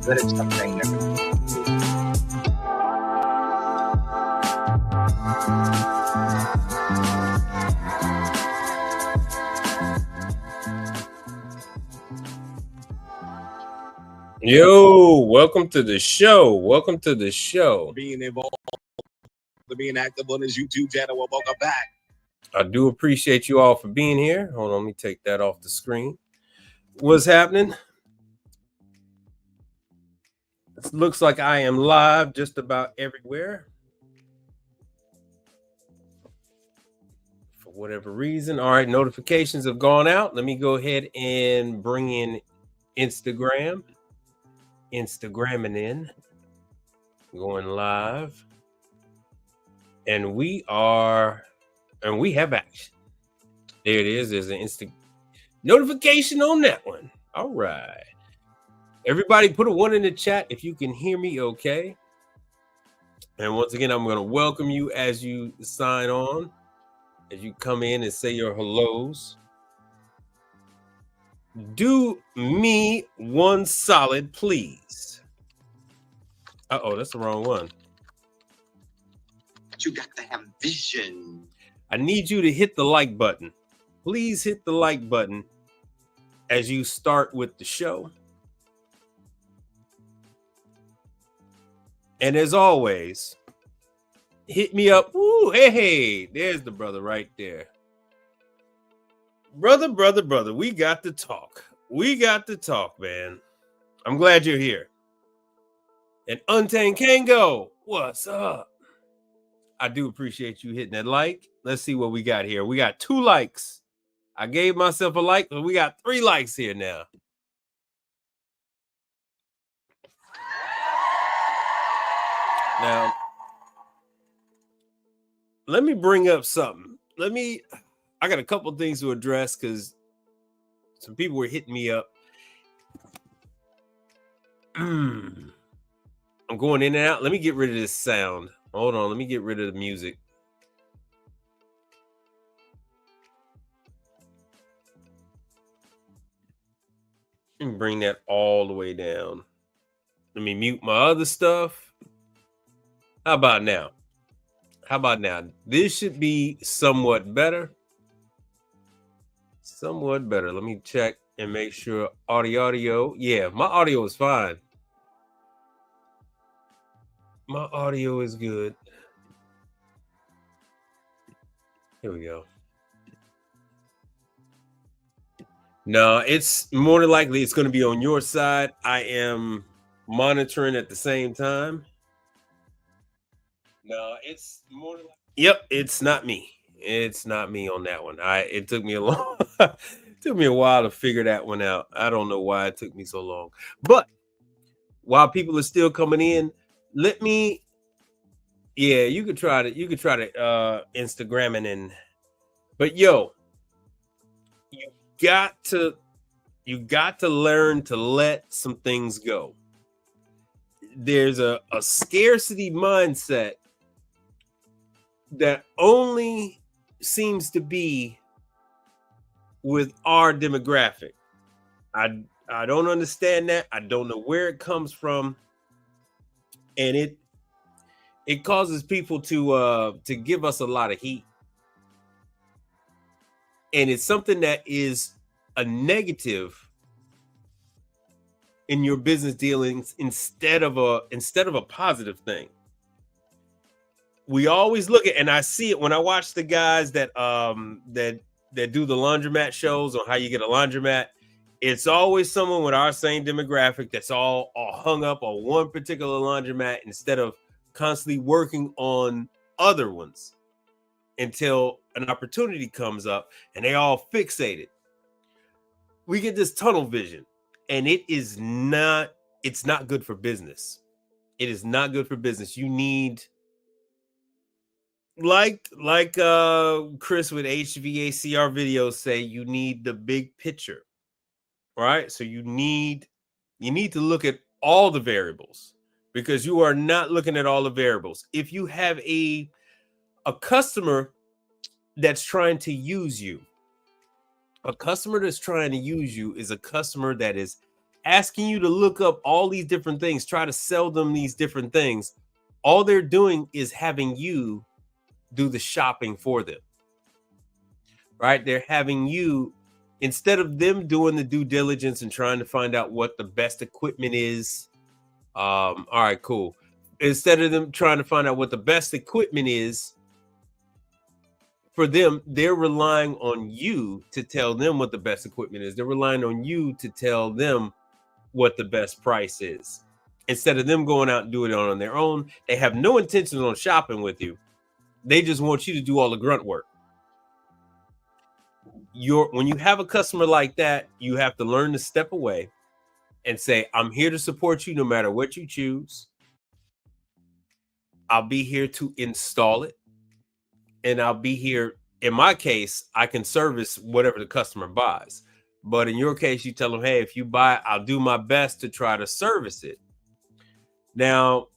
That is something that Yo, welcome to the show. Welcome to the show. Being involved, being active on his YouTube channel. Well, welcome back. I do appreciate you all for being here. Hold on, let me take that off the screen. What's happening? It looks like I am live just about everywhere. For whatever reason. All right, notifications have gone out. Let me go ahead and bring in Instagram. Instagramming in. Going live. And we have action. There it is. There's an instant notification on that one. All right. Everybody put a 1 in the chat if you can hear me okay. And once again, I'm going to welcome you as you sign on, as you come in and say your hellos. Do me one solid, please. Uh-oh, that's the wrong one. You got to have vision. I need you to hit the like button. Please hit the like button as you start with the show. And as always, hit me up. Ooh, hey, there's the brother right there. Brother, we got to talk. We got to talk, man. I'm glad you're here. And Untamed Kango, what's up? I do appreciate you hitting that like. Let's see what we got here. We got 2 likes. I gave myself a like, but we got 3 likes here now. Now, let me bring up something. I got a couple things to address because some people were hitting me up. I'm going in and out. Let me get rid of this sound. Hold on. Let me get rid of the music. And bring that all the way down. Let me mute my other stuff. How about now? This should be somewhat better. Let me check and make sure audio. Yeah, my audio is fine. My audio is good. Here we go. No, it's more than likely it's going to be on your side. I am monitoring at the same time. No, it's more than likely. Yep, it's not me. It's not me on that one. It took me a long took me a while to figure that one out. I don't know why it took me so long. But while people are still coming in, you could try to Instagramming and but you got to learn to let some things go. There's a scarcity mindset that only seems to be with our demographic. I don't understand that. I don't know where it comes from, and it causes people to give us a lot of heat, and it's something that is a negative in your business dealings instead of a positive thing. We always look at, and I see it when I watch the guys that do the laundromat shows on how you get a laundromat. It's always someone with our same demographic that's all hung up on one particular laundromat instead of constantly working on other ones until an opportunity comes up and they all fixated. We get this tunnel vision, and it's not good for business. It is not good for business. You need like Chris with HVACR videos say, you need the big picture, right? So you need to look at all the variables, because you are not looking at all the variables. If you have a customer that's trying to use you, is a customer that is asking you to look up all these different things, try to sell them these different things. All they're doing is having you do the shopping for them, right? They're having you, instead of them doing the due diligence and trying to find out what the best equipment is. All right, cool. Instead of them trying to find out what the best equipment is for them, they're relying on you to tell them what the best equipment is. They're relying on you to tell them what the best price is. Instead of them going out and doing it on their own, they have no intention on shopping with you. They just want you to do all the grunt work. When you have a customer like that, you have to learn to step away and say, I'm here to support you no matter what you choose. I'll be here to install it. And I'll be here. In my case, I can service whatever the customer buys. But in your case, you tell them, hey, if you buy it, I'll do my best to try to service it. Now,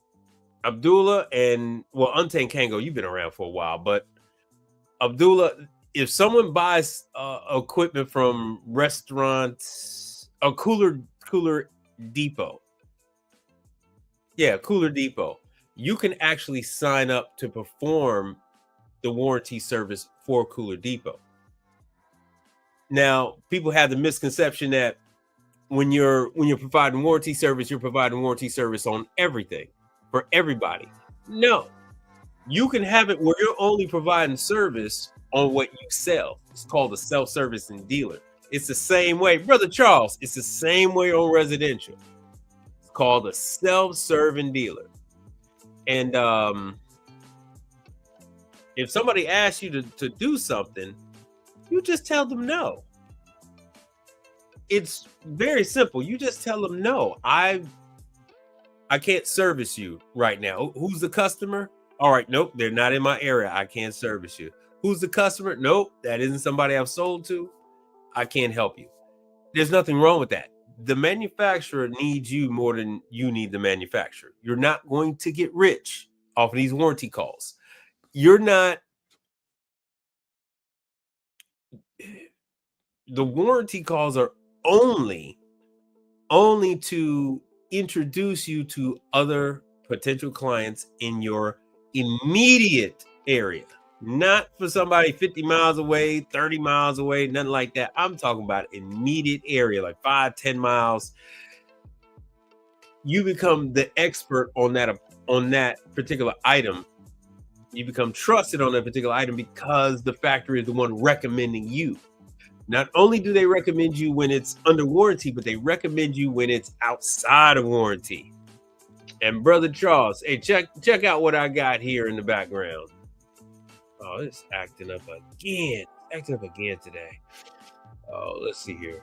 Abdullah and Untamed Kango, you've been around for a while, but Abdullah, if someone buys equipment from restaurants, a Cooler Depot, Cooler Depot, you can actually sign up to perform the warranty service for Cooler Depot. Now, people have the misconception that when you're providing warranty service, you're providing warranty service on everything for everybody. No, you can have it where you're only providing service on what you sell. It's called a self-servicing dealer. It's the same way, Brother Charles. It's the same way on residential. It's called a self-serving dealer. And if somebody asks you to do something, you just tell them no. It's very simple. You just tell them no. I can't service you right now. Who's the customer? All right, nope, they're not in my area. I can't service you. Who's the customer? Nope, that isn't somebody I've sold to. I can't help you. There's nothing wrong with that. The manufacturer needs you more than you need the manufacturer. You're not going to get rich off of these warranty calls. You're not. The warranty calls are only to introduce you to other potential clients in your immediate area, not for somebody 50 miles away, 30 miles away, nothing like that. I'm talking about immediate area, like 5-10 miles. You become the expert on that particular item. You become trusted on that particular item because the factory is the one recommending you. Not only do they recommend you when it's under warranty, but they recommend you when it's outside of warranty. And Brother Charles, hey, check out what I got here in the background. Oh, it's acting up again. Acting up again today. Oh, let's see here.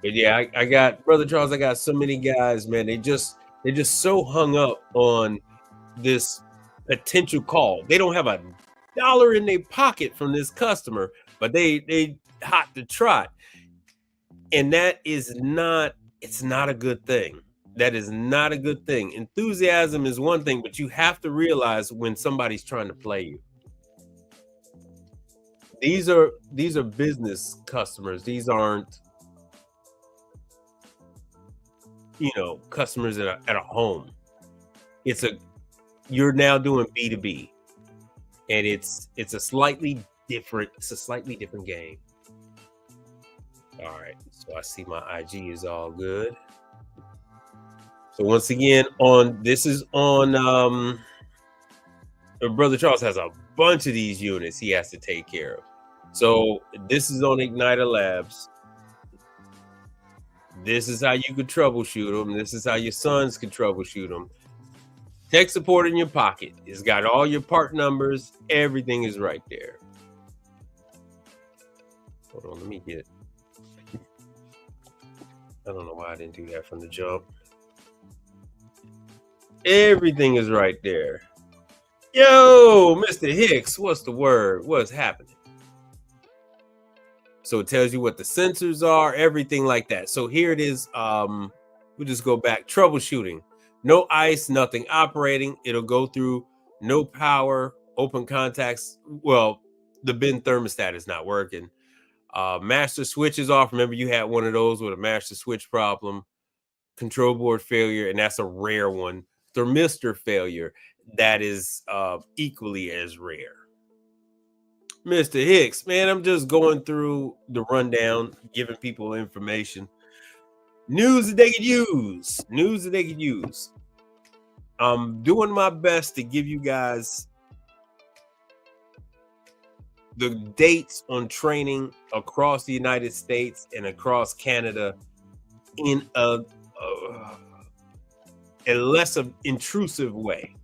But yeah, I got Brother Charles. I got so many guys, man. They're just so hung up on this potential call. They don't have a dollar in their pocket from this customer, but they hot to trot. And that is not, it's not a good thing. That is not a good thing. Enthusiasm is one thing, but you have to realize when somebody's trying to play you. These are business customers. These aren't, customers at a home. You're now doing B2B. And it's a slightly different game. All right, so I see my IG is all good. So once again, this is on Brother Charles has a bunch of these units he has to take care of. So this is on Igniter Labs. This is how you could troubleshoot them. This is how your sons could troubleshoot them. Tech support in your pocket. It's got all your part numbers. Everything is right there. Hold on, let me get. I don't know why I didn't do that from the jump. Everything is right there. Yo, Mr. Hicks, what's the word? What's happening? So it tells you what the sensors are, everything like that. So here it is. We'll just go back. Troubleshooting. No ice, nothing operating. It'll go through no power, open contacts. Well, the bin thermostat is not working. Master switch is off. Remember, you had one of those with a master switch problem. Control board failure, and that's a rare one. Thermistor failure, that is equally as rare. Mr. Hicks, man, I'm just going through the rundown, giving people information. News that they could use. News that they could use. I'm doing my best to give you guys the dates on training across the United States and across Canada in a less intrusive way.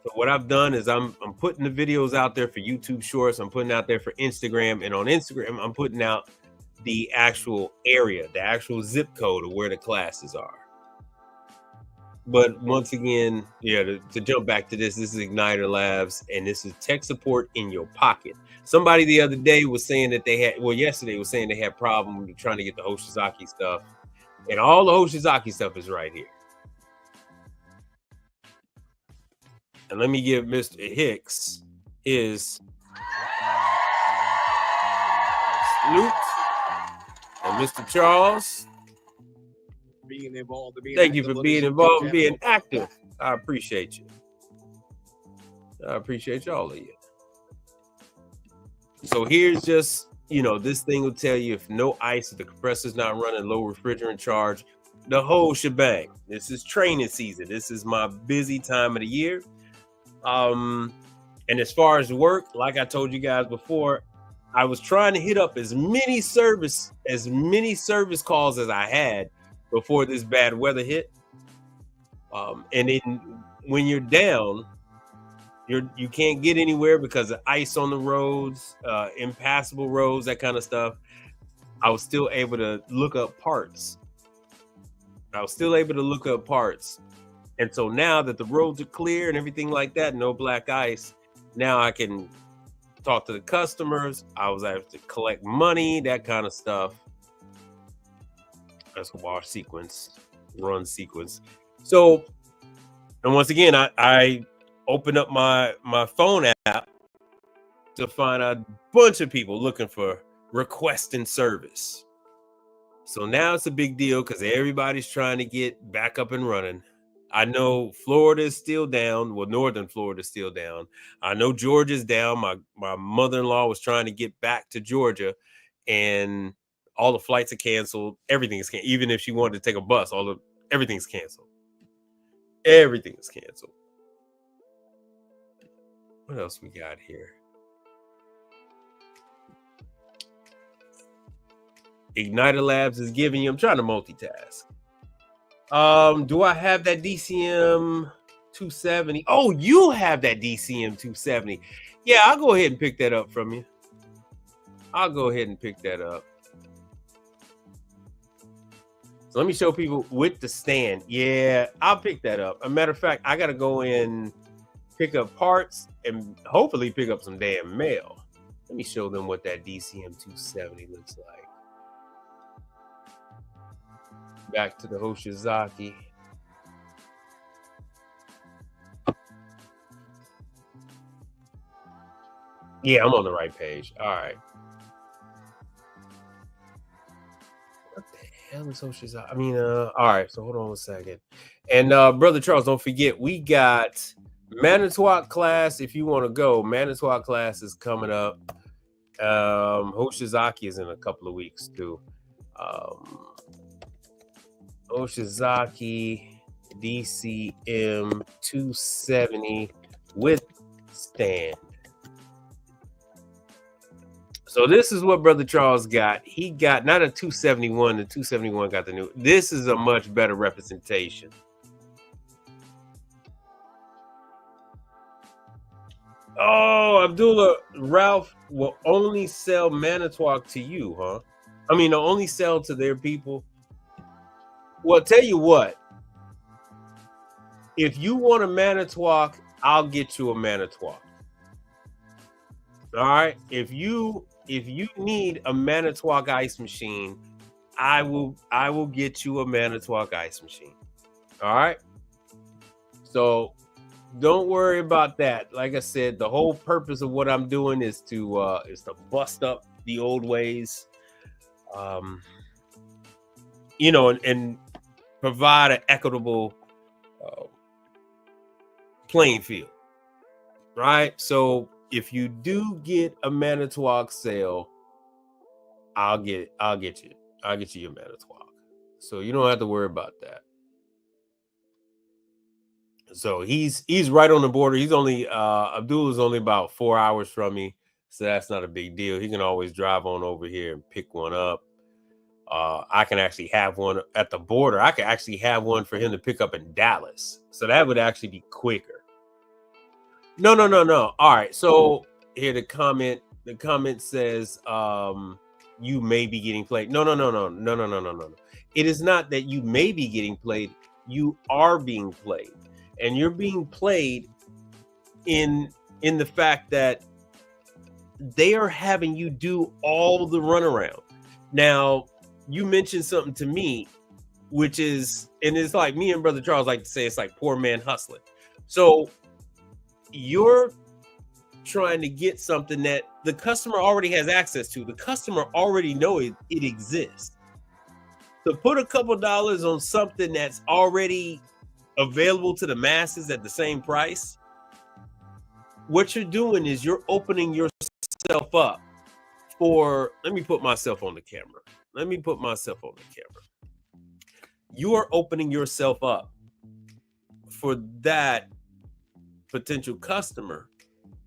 So what I've done is I'm putting the videos out there for YouTube Shorts. I'm putting out there for Instagram, and on Instagram I'm putting out the actual area, the actual zip code of where the classes are. But once again, to jump back to this is Igniter Labs, and this is tech support in your pocket. Somebody the other day was saying that yesterday was saying they had problems trying to get the Hoshizaki stuff, and all the Hoshizaki stuff is right here. And let me give Mr. Hicks his salute. And Mr. Charles, being involved, thank you for being involved and being active. I appreciate you. I appreciate all of you. So here's just, this thing will tell you if no ice, if the compressor's not running, low refrigerant charge, the whole shebang. This is training season. This is my busy time of the year. And as far as work, like I told you guys before, I was trying to hit up as many service calls as I had before this bad weather hit. And then when you're down, you can't get anywhere because of ice on the roads, impassable roads, that kind of stuff. I was still able to look up parts I was still able to look up parts. And so now that the roads are clear and everything like that, no black ice, now I can talk to the customers. I was able to collect money, that kind of stuff. That's a wash sequence, run sequence. So, and once again, I opened up my phone app to find a bunch of people looking for requesting service. So now it's a big deal because everybody's trying to get back up and running. I know Florida is still down. Well, northern Florida is still down. I know Georgia's down. My mother-in-law was trying to get back to Georgia, and all the flights are canceled. Everything is canceled. Even if she wanted to take a bus, everything's canceled. Everything is canceled. What else we got here? Igniter Labs is giving you. I'm trying to multitask. Do I have that DCM 270? Oh, you have that DCM 270. Yeah, I'll go ahead and pick that up from you. I'll go ahead and pick that up. So let me show people with the stand. Yeah, I'll pick that up. As a matter of fact, I got to go in, pick up parts, and hopefully pick up some damn mail. Let me show them what that DCM 270 looks like. Back to the Hoshizaki. Yeah, I'm on the right page. All right. What the hell is Hoshizaki? I mean, all right. So hold on a second. And Brother Charles, don't forget, we got Manitowoc class. If you want to go, Manitowoc class is coming up. Hoshizaki is in a couple of weeks too. Hoshizaki DCM 270 with stand. So this is what Brother Charles got. He got not a 271. The 271 got the new. This is a much better representation. Oh, Abdullah, Ralph will only sell Manitowoc to you, huh? I mean, they'll only sell to their people. Well, tell you what, if you want a Manitowoc, I'll get you a Manitowoc. All right. If you need a Manitowoc ice machine, I will get you a Manitowoc ice machine. All right. So don't worry about that. Like I said, the whole purpose of what I'm doing is to bust up the old ways, and provide an equitable playing field, right? So if you do get a Manitowoc sale, I'll get you your Manitowoc. So you don't have to worry about that. So he's right on the border. He's only Abdul is only about 4 hours from me, so that's not a big deal. He can always drive on over here and pick one up. I can actually have one at the border. I can actually have one for him to pick up in Dallas. So that would actually be quicker. No. All right. So here the comment says you may be getting played. No. It is not that you may be getting played. You are being played. And you're being played in the fact that they are having you do all the runaround. Now, you mentioned something to me, which is, and it's like me and Brother Charles like to say, it's like poor man hustling. So you're trying to get something that the customer already has access to. The customer already know it exists. To put a couple dollars on something that's already available to the masses at the same price, what you're doing is you're opening yourself up for, let me put myself on the camera. You are opening yourself up for that potential customer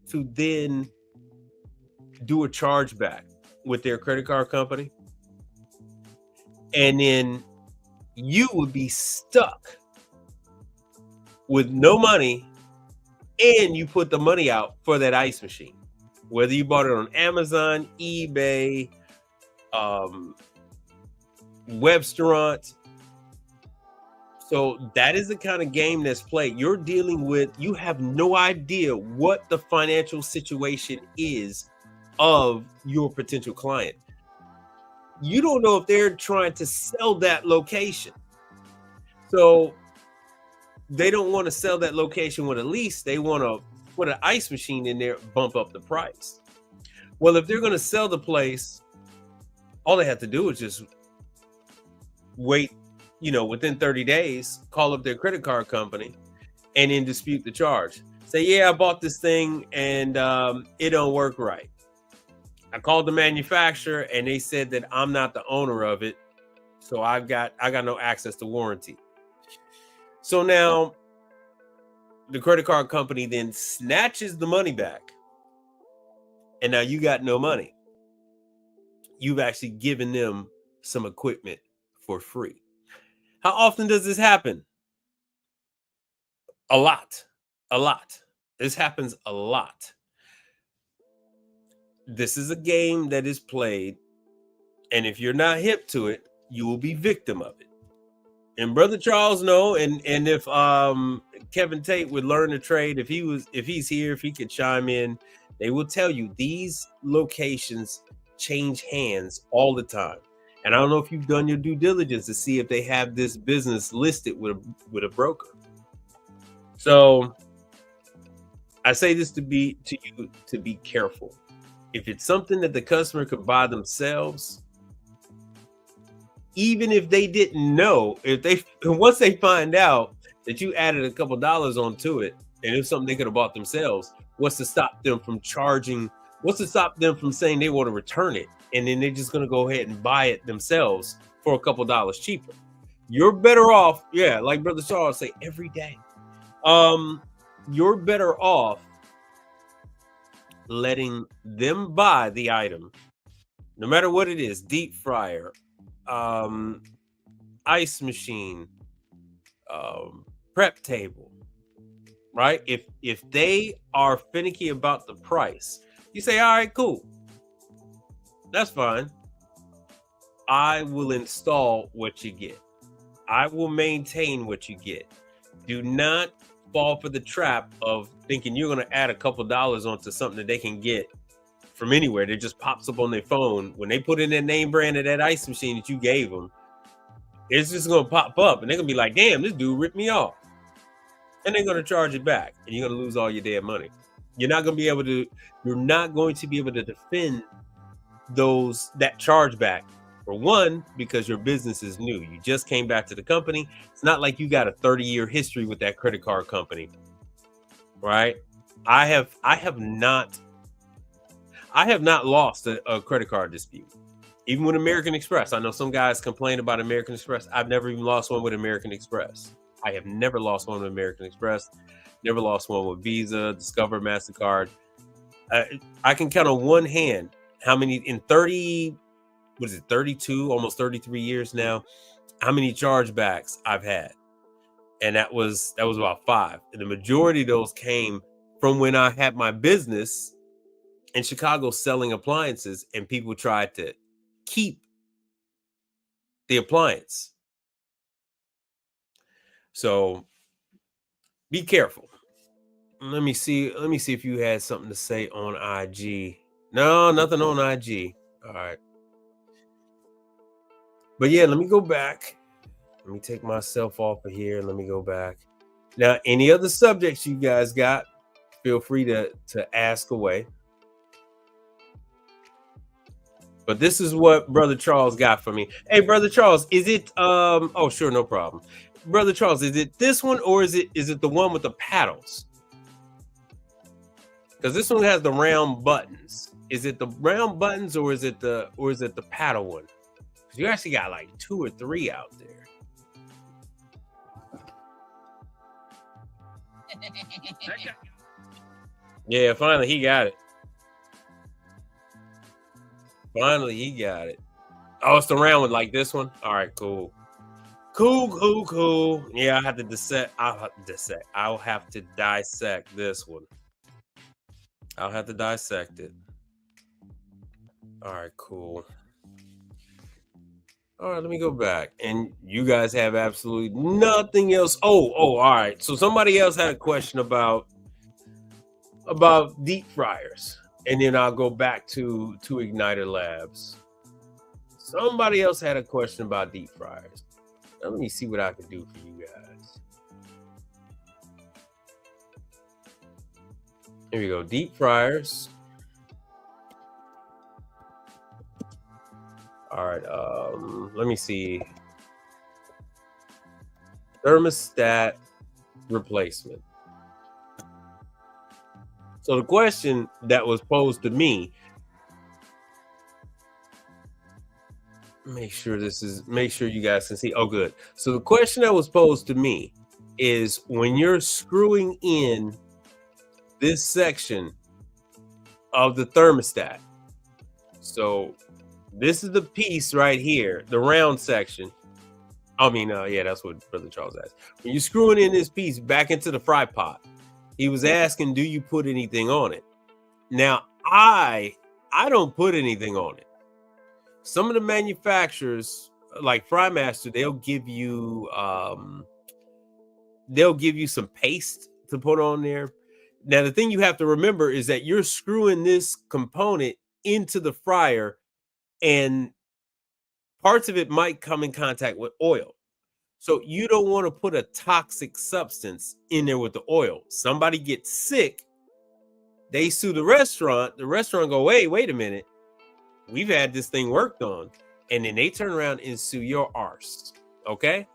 to then do a chargeback with their credit card company. And then you would be stuck with no money, and you put the money out for that ice machine. Whether you bought it on Amazon, eBay, Webstaurant, So that is the kind of game that's played. You're dealing with, you have no idea what the financial situation is of your potential client. You don't know if they're trying to sell that location. So they don't want to sell that location with a lease. They want to put an ice machine in there, bump up the price. Well, if they're going to sell the place, all they have to do is just wait, within 30 days, call up their credit card company and then dispute the charge. Say, yeah, I bought this thing and it don't work right. I called the manufacturer and they said that I'm not the owner of it. So I got no access to warranty. So now the credit card company then snatches the money back. And now you got no money. You've actually given them some equipment for free. How often does this happen? A lot. This happens a lot. This is a game that is played, and if you're not hip to it, you will be victim of it. And Brother Charles know, and if Kevin Tate would learn the trade, if he's here, if he could chime in, they will tell you these locations change hands all the time. And I don't know if you've done your due diligence to see if they have this business listed with a broker. So I say this to you to be careful. If it's something that the customer could buy themselves, even if they didn't know, once they find out that you added a couple dollars onto it, and it's something they could have bought themselves, what's to stop them from charging? What's to stop them from saying they want to return it, and then they're just going to go ahead and buy it themselves for a couple dollars cheaper? You're better off, like Brother Charles say every day. You're better off letting them buy the item, no matter what it is: deep fryer, ice machine, prep table, right? If they are finicky about the price, you say, all right, cool, that's fine. I will install what you get. I will maintain what you get. Do not fall for the trap of thinking you're going to add a couple dollars onto something that they can get from anywhere. That just pops up on their phone. When they put in their name brand of that ice machine that you gave them, it's just going to pop up and they're going to be like, damn, this dude ripped me off. And they're going to charge it back and you're going to lose all your damn money. You're not going to be able to defend that charge back. For one, because your business is new. You just came back to the company. It's not like you got a 30-year history with that credit card company, right? I have not lost a credit card dispute. Even with American Express. I know some guys complain about American Express. I've never even lost one with American Express. I have never lost one with American Express. Never lost one with Visa, Discover, MasterCard. I can count on one hand how many in 32, almost 33 years now, how many chargebacks I've had. And that was about 5. And the majority of those came from when I had my business in Chicago selling appliances and people tried to keep the appliance. So be careful. Let me see if you had something to say on IG. No, nothing on IG. All right. But yeah, let me go back. Let me take myself off of here. Let me go back. Now, any other subjects you guys got, feel free to ask away. But this is what Brother Charles got for me. Hey, Brother Charles, is it oh sure, no problem. Brother Charles, is it this one or is it the one with the paddles? Because this one has the round buttons. Is it the round buttons or is it the paddle one? Because you actually got like 2 or 3 out there. Yeah, finally he got it. Finally he got it. Oh, it's the round one like this one. All right, cool. Cool. Yeah, I'll have to dissect this one. I'll have to dissect it. All right, cool. All right, let me go back. And you guys have absolutely nothing else. All right. So somebody else had a question about deep fryers. And then I'll go back to Igniter Labs. Somebody else had a question about deep fryers. Now, let me see what I can do for you guys. Here we go. Deep fryers. All right. Let me see. Thermostat replacement. So the question that was posed to me, make sure you guys can see. Oh, good. So the question that was posed to me is, when you're screwing in this section of the thermostat, so this is the piece right here, the round section. I mean, yeah, that's what Brother Charles asked. When you're screwing in this piece back into the fry pot, he was asking, do you put anything on it? Now, I don't put anything on it. Some of the manufacturers, like Frymaster, they'll give you some paste to put on there. Now, the thing you have to remember is that you're screwing this component into the fryer, and parts of it might come in contact with oil. So you don't want to put a toxic substance in there with the oil. Somebody gets sick, they sue the restaurant go, hey, wait a minute, we've had this thing worked on, and then they turn around and sue your arse. Okay,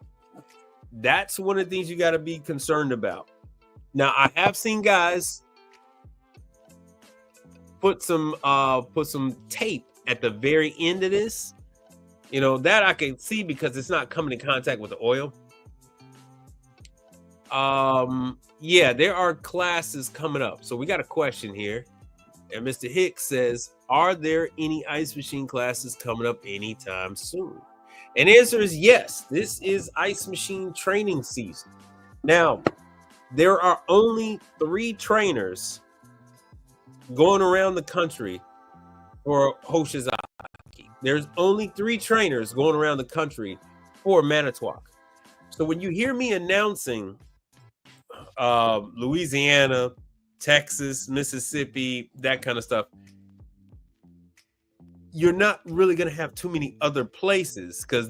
that's one of the things you got to be concerned about. Now, I have seen guys put some tape at the very end of this. You know, that I can see because it's not coming in contact with the oil. Yeah, there are classes coming up. So we got a question here. And Mr. Hicks says, are there any ice machine classes coming up anytime soon? And the answer is yes. This is ice machine training season. Now, there are only 3 trainers going around the country for Hoshizaki. There's only 3 trainers going around the country for Manitowoc. So when you hear me announcing Louisiana, Texas, Mississippi, that kind of stuff, you're not really going to have too many other places, because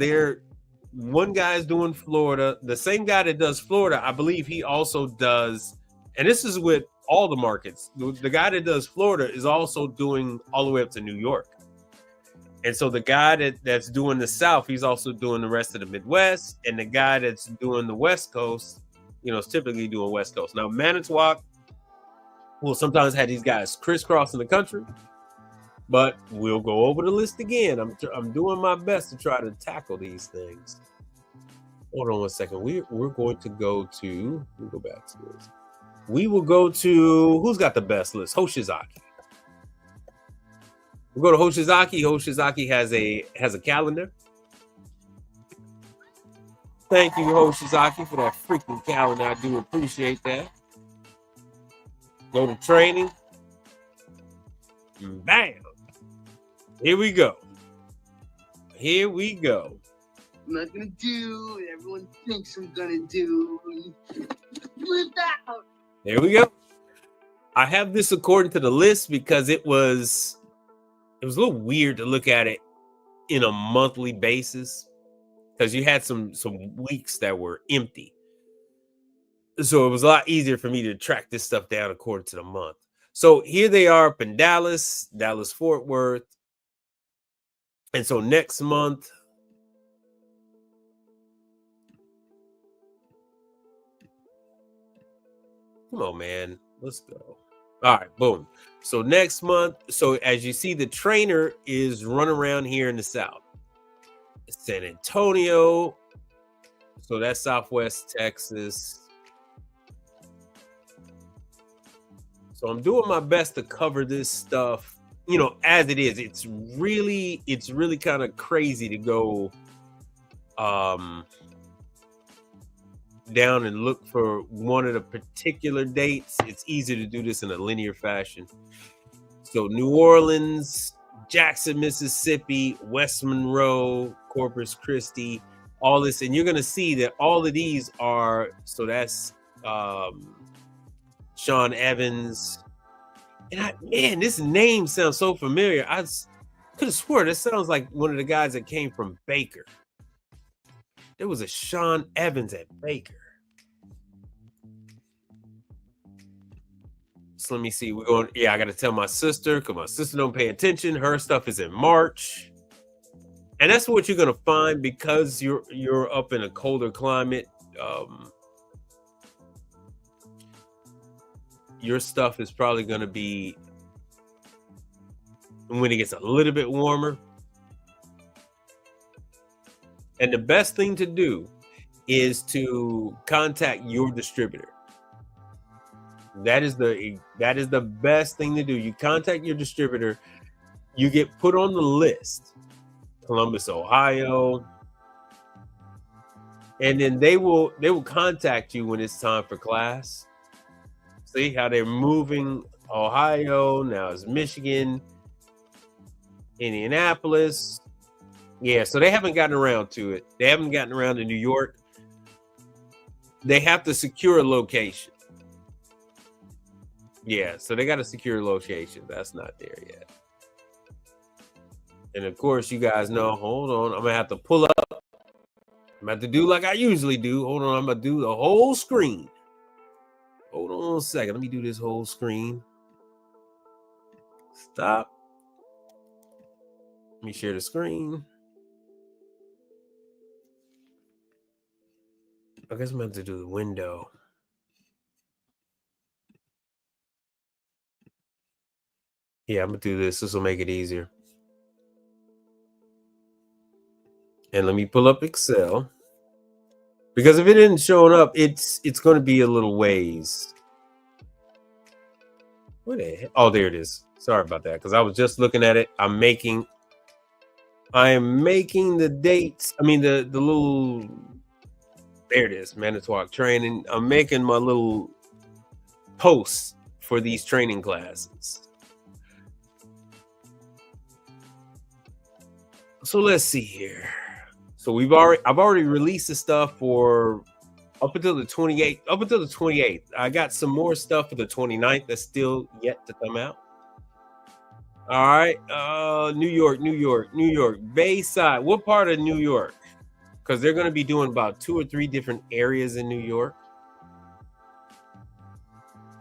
one guy's doing Florida. The same guy that does Florida, I believe he also does, and this is with all the markets, the guy that does Florida is also doing all the way up to New York. And so the guy that's doing the South, he's also doing the rest of the Midwest. And the guy that's doing the West Coast, is typically doing West Coast. Now, Manitowoc will sometimes have these guys crisscrossing the country, but we'll go over the list again. I'm doing my best to try to tackle these things. Hold on one second. We're going to go to, we'll go back to this. We will go to, who's got the best list? Hoshizaki. We'll go to Hoshizaki. Hoshizaki has a calendar. Thank you, Hoshizaki, for that freaking calendar. I do appreciate that. Go to training. Bam. Here we go. Here we go. I'm not gonna do what everyone thinks I'm gonna do. Flip out. There we go. I have this according to the list because it was a little weird to look at it in a monthly basis, because you had some weeks that were empty. So it was a lot easier for me to track this stuff down according to the month. So here they are up in Dallas, Fort Worth. And so next month, come on, man, let's go. All right, boom. So next month, so as you see, the trainer is running around here in the South. San Antonio, so that's Southwest Texas. So I'm doing my best to cover this stuff, as it is. It's really kind of crazy to go down and look for one of the particular dates. It's easy to do this in a linear fashion. So New Orleans, Jackson, Mississippi, West Monroe, Corpus Christi, all this. And you're going to see that all of these are, so that's Sean Evans. And man, this name sounds so familiar. I could have swore this sounds like one of the guys that came from Baker. There was a Sean Evans at Baker. So let me see. We're going. Yeah, I got to tell my sister because my sister don't pay attention. Her stuff is in March, and that's what you're gonna find because you're up in a colder climate. Your stuff is probably gonna be when it gets a little bit warmer. And the best thing to do is to contact your distributor. That is the best thing to do. You contact your distributor, you get put on the list, Columbus, Ohio, and then they will contact you when it's time for class. See how they're moving Ohio, now it's Michigan, Indianapolis. Yeah, so they haven't gotten around to it. They haven't gotten around to New York. They have to secure a location. Yeah, so they got to secure locations. That's not there yet. And of course, you guys know, hold on, I'm going to have to pull up. I'm going to have to do like I usually do. Hold on, I'm going to do the whole screen. Hold on a second. Let me do this whole screen. Stop. Let me share the screen. I guess I'm going to have to do the window. Yeah, I'm gonna do this. This will make it easier. And let me pull up Excel. Because if it isn't showing up, it's going to be a little ways. What the heck? Oh, there it is. Sorry about that. Because I was just looking at it. I am making the dates. I mean the little. There it is. Manitowoc training. I'm making my little posts for these training classes. So let's see here. So I've already released the stuff for up until the 28th. Up until the 28th. I got some more stuff for the 29th that's still yet to come out. All right. New York, Bayside. What part of New York? Because they're going to be doing about 2 or 3 different areas in New York.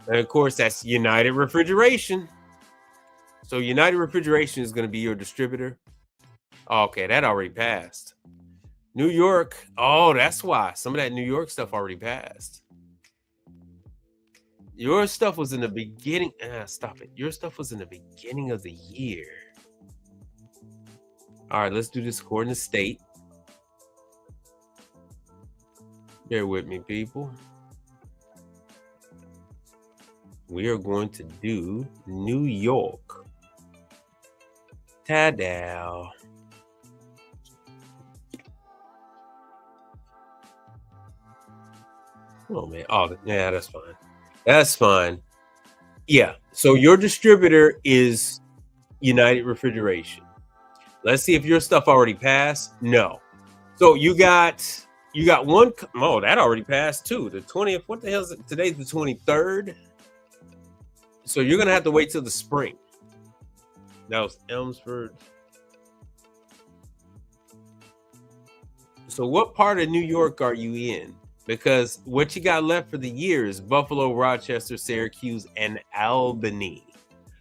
And of course, that's United Refrigeration. So United Refrigeration is going to be your distributor. Okay, that already passed. New York. Oh, that's why. Some of that New York stuff already passed. Your stuff was in the beginning. Stop it. Your stuff was in the beginning of the year. All right, let's do this according to state. Bear with me, people. We are going to do New York. Ta-da. Oh, man. Oh, yeah, that's fine. That's fine. Yeah. So your distributor is United Refrigeration. Let's see if your stuff already passed. No. So you got one. Oh, that already passed too. The 20th. What the hell is it? Today's the 23rd. So you're going to have to wait till the spring. That was Elmsford. So what part of New York are you in? Because what you got left for the year is Buffalo, Rochester, Syracuse, and Albany.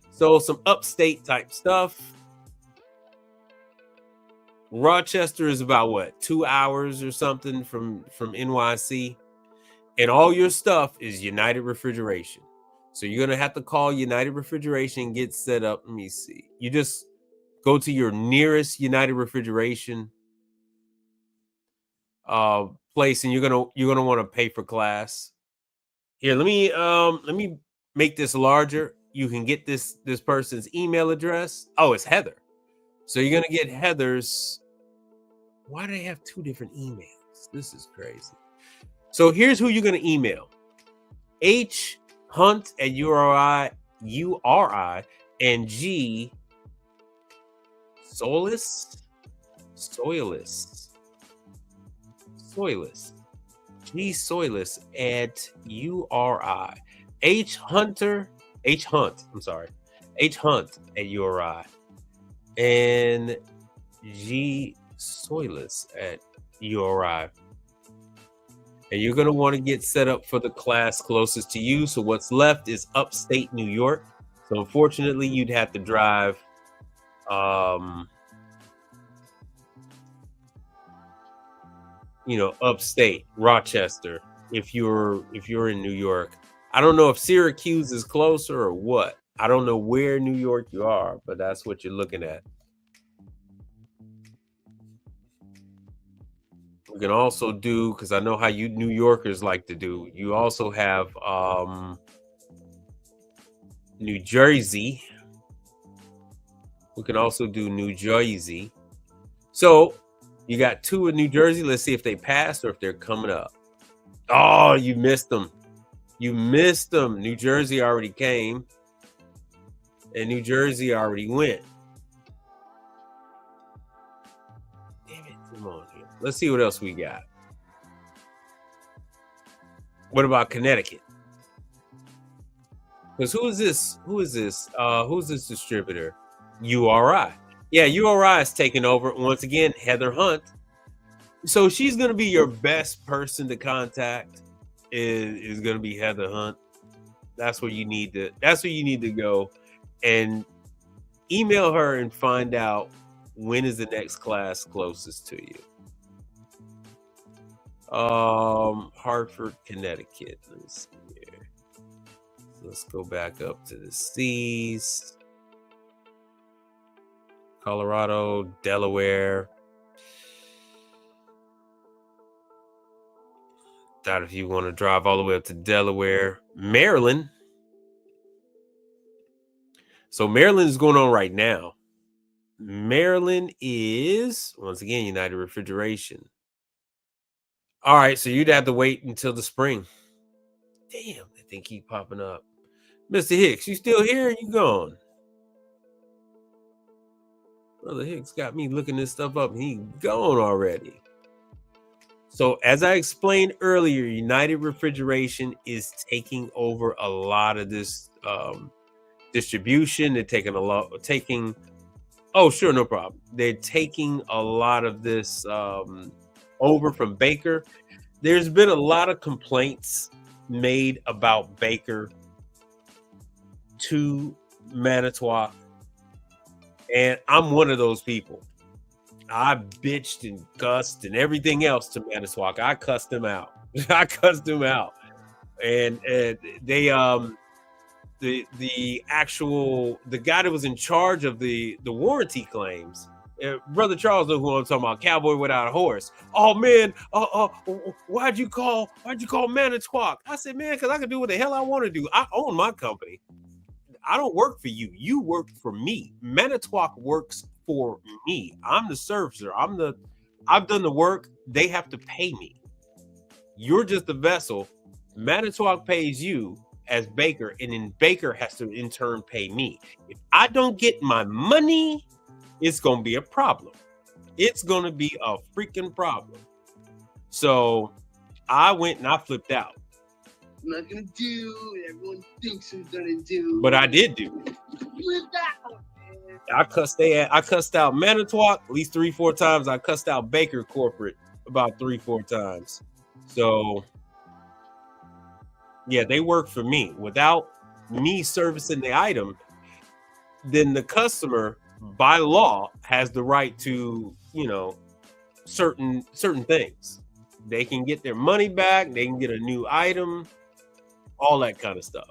So some upstate type stuff. Rochester is about what, 2 hours or something from NYC. And all your stuff is United Refrigeration. So you're going to have to call United Refrigeration and get set up. Let me see. You just go to your nearest United Refrigeration place, and you're gonna want to pay for class. Here, let me make this larger. You can get this person's email address. Oh, it's Heather. So you're gonna get Heather's. Why do they have 2 different emails? This is crazy. So here's who you're gonna email: Hunt at URI and G Soilus, G Soilus at URI. H Hunt, I'm sorry, H Hunt at URI, and G Soilus at URI. And you're going to want to get set up for the class closest to you. So what's left is upstate New York. So unfortunately, you'd have to drive upstate Rochester if you're in New York. I don't know if Syracuse is closer or what. I don't know where in New York you are, but that's what you're looking at. We can also do, because I know how you New Yorkers like to do, you also have New Jersey. We can also do New Jersey. So you got 2 in New Jersey. Let's see if they passed or if they're coming up. Oh, you missed them. You missed them. New Jersey already came. And New Jersey already went. Damn it. Come on here. Let's see what else we got. What about Connecticut? Because who's this distributor? URI. Yeah, URI is taking over. Once again, Heather Hunt. So she's going to be your best person to contact. Is going to be Heather Hunt. That's where you need to go and email her and find out when is the next class closest to you. Hartford, Connecticut. Let me see here. So let's go back up to the C's. Colorado, Delaware. Doubt if you want to drive all the way up to Delaware. Maryland. So Maryland is going on right now. Maryland is, once again, United Refrigeration. All right, so you'd have to wait until the spring. Damn, that thing keep popping up. Mr. Hicks, you still here or you gone? Brother Hicks got me looking this stuff up and he gone already. So as I explained earlier, United Refrigeration is taking over a lot of this distribution. They're oh, sure, no problem. They're taking a lot of this over from Baker. There's been a lot of complaints made about Baker to Manitowoc. And I'm one of those people. I bitched and cussed and everything else to Manitowoc. I cussed them out. And they the guy that was in charge of the warranty claims, Brother Charles knows who I'm talking about, Cowboy Without a Horse. Oh man, why'd you call Manitowoc? I said, man, because I can do what the hell I want to do. I own my company. I don't work for you. You work for me. Manitowoc works for me. I'm the servicer. I've done the work. They have to pay me. You're just the vessel. Manitowoc pays you as Baker, and then Baker has to in turn pay me. If I don't get my money, it's going to be a problem. It's going to be a freaking problem. So I went and I flipped out. I'm not gonna do what everyone thinks I'm gonna do. But I did do. Flip out, man. I cussed out Manitowoc at least 3-4 times. I cussed out Baker corporate about 3-4 times. So yeah, they work for me. Without me servicing the item, then the customer by law has the right to, certain things. They can get their money back, they can get a new item, all that kind of stuff.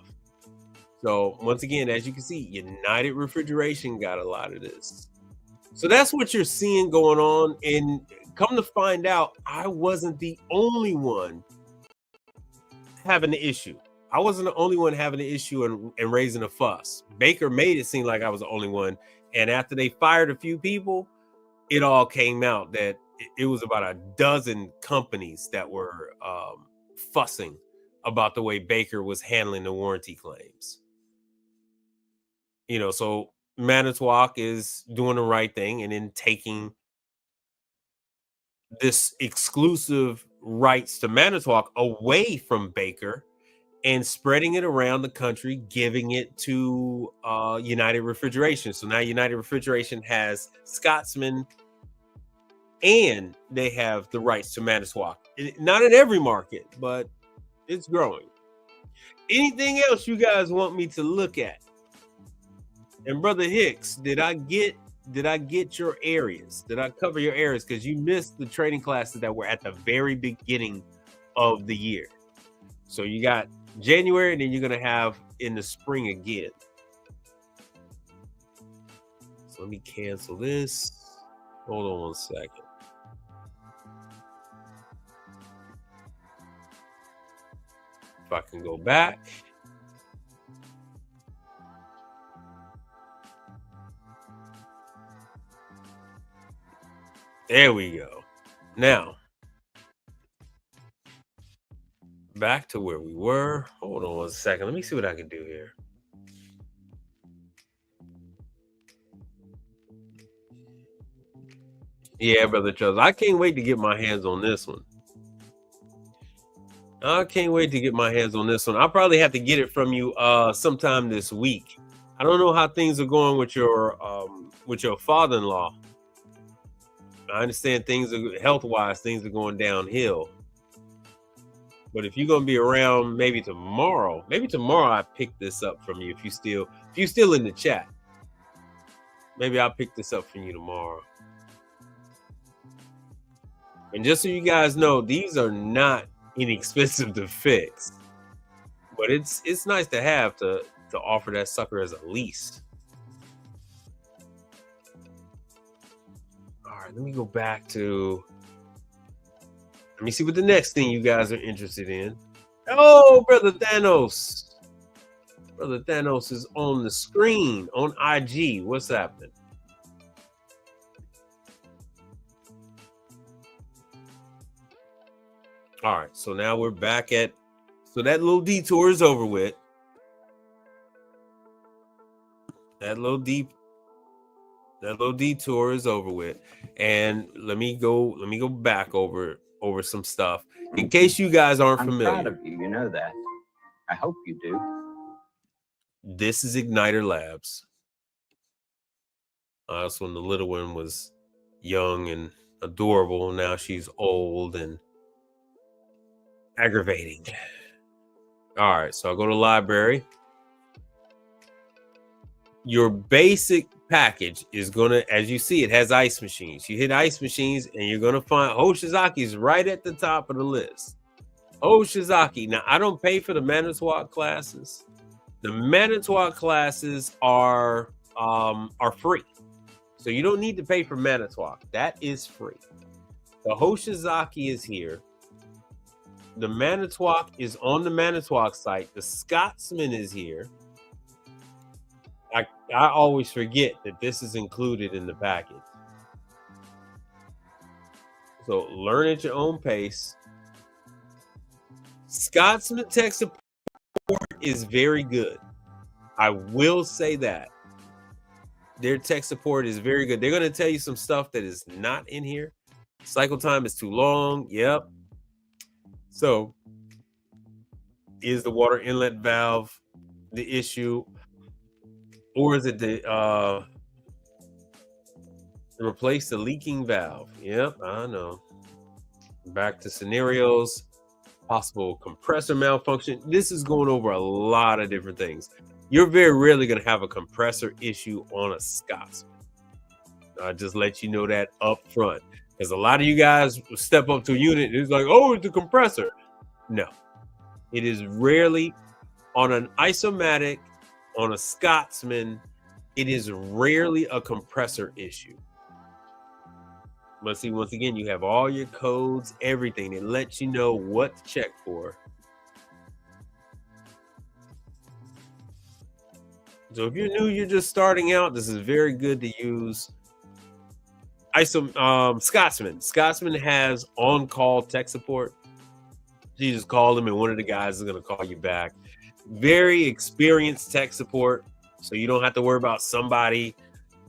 So once again, as you can see, United Refrigeration got a lot of this. So that's what you're seeing going on. And come to find out, I wasn't the only one having the issue. I wasn't the only one having the issue and raising a fuss. Baker made it seem like I was the only one. And after they fired a few people, it all came out that it was about a dozen companies that were fussing about the way Baker was handling the warranty claims. So Manitowoc is doing the right thing and then taking this exclusive rights to Manitowoc away from Baker and spreading it around the country, giving it to United Refrigeration. So now United Refrigeration has Scotsman and they have the rights to Manitowoc. Not in every market, but it's growing. Anything else you guys want me to look at? And Brother Hicks, did I get your areas? Did I cover your areas? Because you missed the trading classes that were at the very beginning of the year. So you got January, and then you're gonna have in the spring again. So let me cancel this. Hold on one second. If I can go back. There we go. Now, back to where we were. Hold on one second. Let me see what I can do here. Yeah, Brother Charles. I can't wait to get my hands on this one. I can't wait to get my hands on this one. I'll probably have to get it from you sometime this week. I don't know how things are going with your father-in-law. I understand things are health-wise, things are going downhill. But if you're gonna be around maybe tomorrow I pick this up from you if you're still in the chat. Maybe I'll pick this up from you tomorrow. And just so you guys know, these are not inexpensive to fix. But it's nice to have to offer that sucker as a lease. All right, let me go back to. Let me see what the next thing you guys are interested in. Oh, Brother Thanos. Brother Thanos is on the screen on IG. What's happening? All right, so now we're back at. So that little detour is over with. That little detour is over with. And let me go back over some stuff in case you guys aren't familiar. I'm proud of you. You know that. I hope you do. This is Igniter Labs. That's when the little one was young and adorable. Now she's old and aggravating. All right, so I'll go to library. Your basic package is gonna, as you see, it has ice machines. You hit ice machines and you're gonna find Hoshizaki's right at the top of the list. Hoshizaki. Now, I don't pay for the Manitowoc classes. The Manitowoc classes are free. So you don't need to pay for Manitowoc. That is free. The Hoshizaki is here. The Manitowoc is on the Manitowoc site. The Scotsman is here. I always forget that this is included in the package. So learn at your own pace. Scotsman tech support is very good. I will say that. Their tech support is very good. They're going to tell you some stuff that is not in here. Cycle time is too long. Yep. So, is the water inlet valve the issue? Or is it the replace the leaking valve? Yep, I know. Back to scenarios, possible compressor malfunction. This is going over a lot of different things. You're very rarely going to have a compressor issue on a Scotsman. I'll just let you know that up front. Because a lot of you guys step up to a unit and it's like, oh, it's the compressor. No, it is rarely on an isomatic, on a Scotsman, it is rarely a compressor issue. But see, once again, you have all your codes, everything. It lets you know what to check for. So if you're new, you're just starting out, this is very good to use. Scotsman. Scotsman has on-call tech support. You just call them and one of the guys is going to call you back. Very experienced tech support. So you don't have to worry about somebody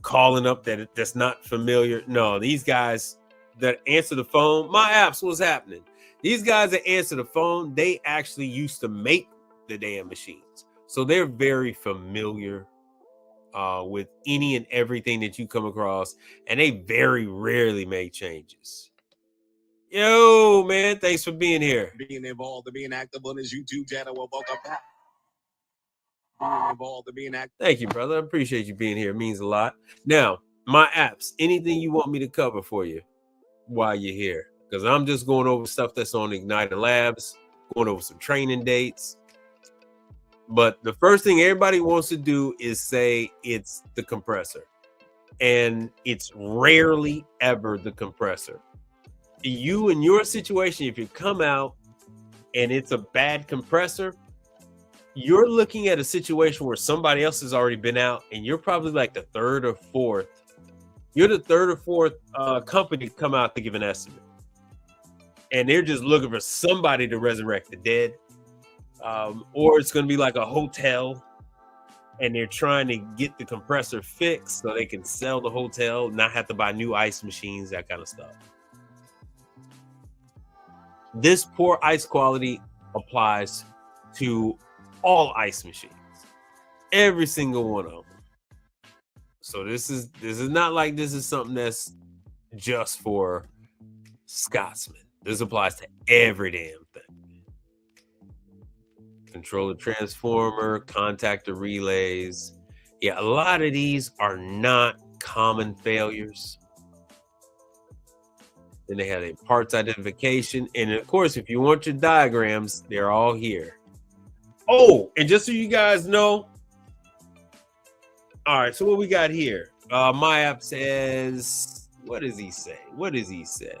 calling up that's not familiar. No, these guys that answer the phone, my apps, what's happening? These guys that answer the phone, they actually used to make the damn machines. So they're very familiar with any and everything that you come across, and they very rarely make changes. Yo, man, thanks for being here. Being involved and being active on his YouTube channel. Well, welcome back. Being involved and being active. Thank you, brother. I appreciate you being here. It means a lot. Now, my apps, anything you want me to cover for you while you're here? Because I'm just going over stuff that's on Igniter Labs, going over some training dates. But the first thing everybody wants to do is say it's the compressor. And it's rarely ever the compressor. You, in your situation, if you come out and it's a bad compressor, you're looking at a situation where somebody else has already been out, and you're probably like the third or fourth. You're the third or fourth company to come out to give an estimate. And they're just looking for somebody to resurrect the dead. Or it's going to be like a hotel, and they're trying to get the compressor fixed so they can sell the hotel, not have to buy new ice machines, that kind of stuff. This poor ice quality applies to all ice machines, every single one of them. So this is not like this is something that's just for Scotsman. This applies to every damn thing. Controller transformer, contactor relays. Yeah, a lot of these are not common failures. Then they have a parts identification. And of course, if you want your diagrams, they're all here. Oh, and just so you guys know, all right, so what we got here? My app says, what does he say? What does he say?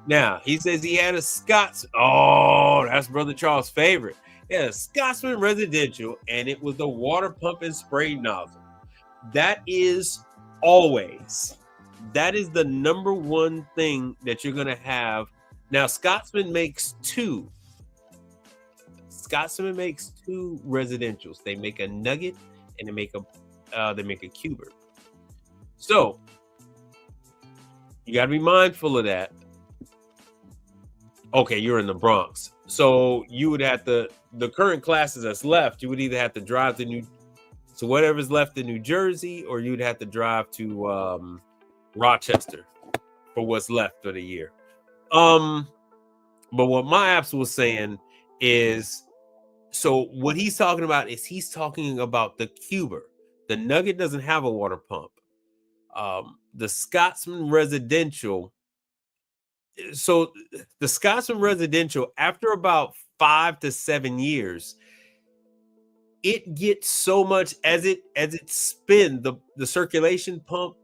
Now, he says he had a Scots. Oh, that's Brother Charles' favorite. Yeah, a Scotsman Residential, and it was the water pump and spray nozzle. That is always. That is the number one thing that you're going to have. Now, Scotsman makes two. Scotsman makes two residentials. They make a nugget and they make a cuber. So you got to be mindful of that. Okay, you're in the Bronx, so you would have to, the current classes that's left, you would either have to drive to so whatever's left in New Jersey, or you'd have to drive to Rochester for what's left for the year. But what my apps was saying is, so what he's talking about is he's talking about the cuber. The Nugget doesn't have a water pump. The Scotsman Residential. So the Scotsman Residential, after about 5 to 7 years, it gets so much as it spins the circulation pump.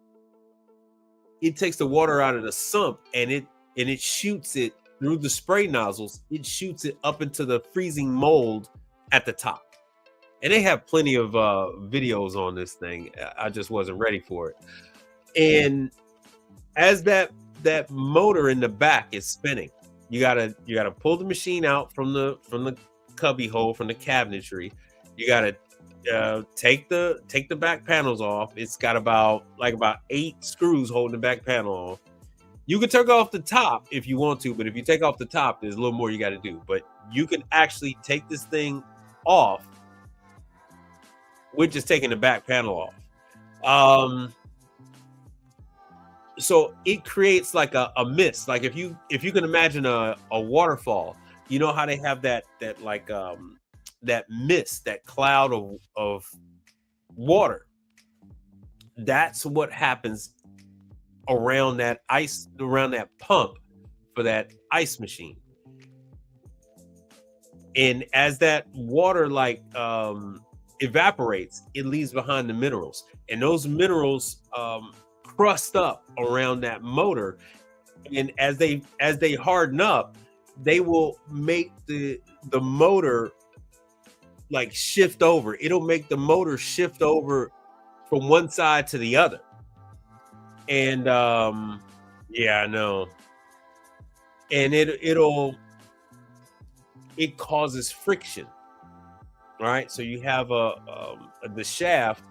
It takes the water out of the sump and it shoots it through the spray nozzles. It shoots it up into the freezing mold at the top. And they have plenty of videos on this thing. I just wasn't ready for it. And as that motor in the back is spinning, you gotta pull the machine out from the cubby hole, from the cabinetry. You gotta take the back panels off. It's got about 8 screws holding the back panel off. You can take off the top if you want to, but if you take off the top, there's a little more you got to do. But you can actually take this thing off with just taking the back panel off. So it creates like a mist. Like if you can imagine a waterfall, you know how they have that mist, that cloud of water. That's what happens around that pump for that ice machine. And as that water evaporates, it leaves behind the minerals, and those minerals crust up around that motor, and as they harden up, they will make the motor shift over. It'll make the motor shift over from one side to the other. And yeah, I know. And it causes friction. All right, so you have the shaft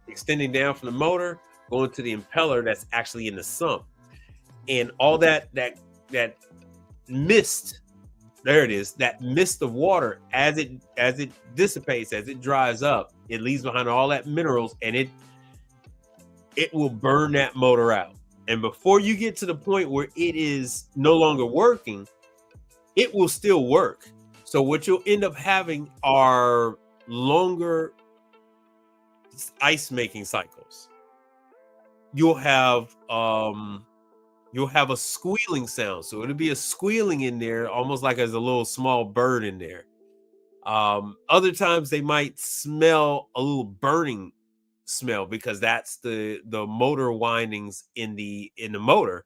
extending down from the motor, going to the impeller that's actually in the sump, and all that mist. There it is. That mist of water, as it dissipates, as it dries up, it leaves behind all that minerals, and it will burn that motor out. And before you get to the point where it is no longer working, it will still work. So what you'll end up having are longer ice making cycles. You'll have a squealing sound. So it'll be a squealing in there, almost like there's a little small bird in there. Other times they might smell a little burning smell because that's the motor windings in the motor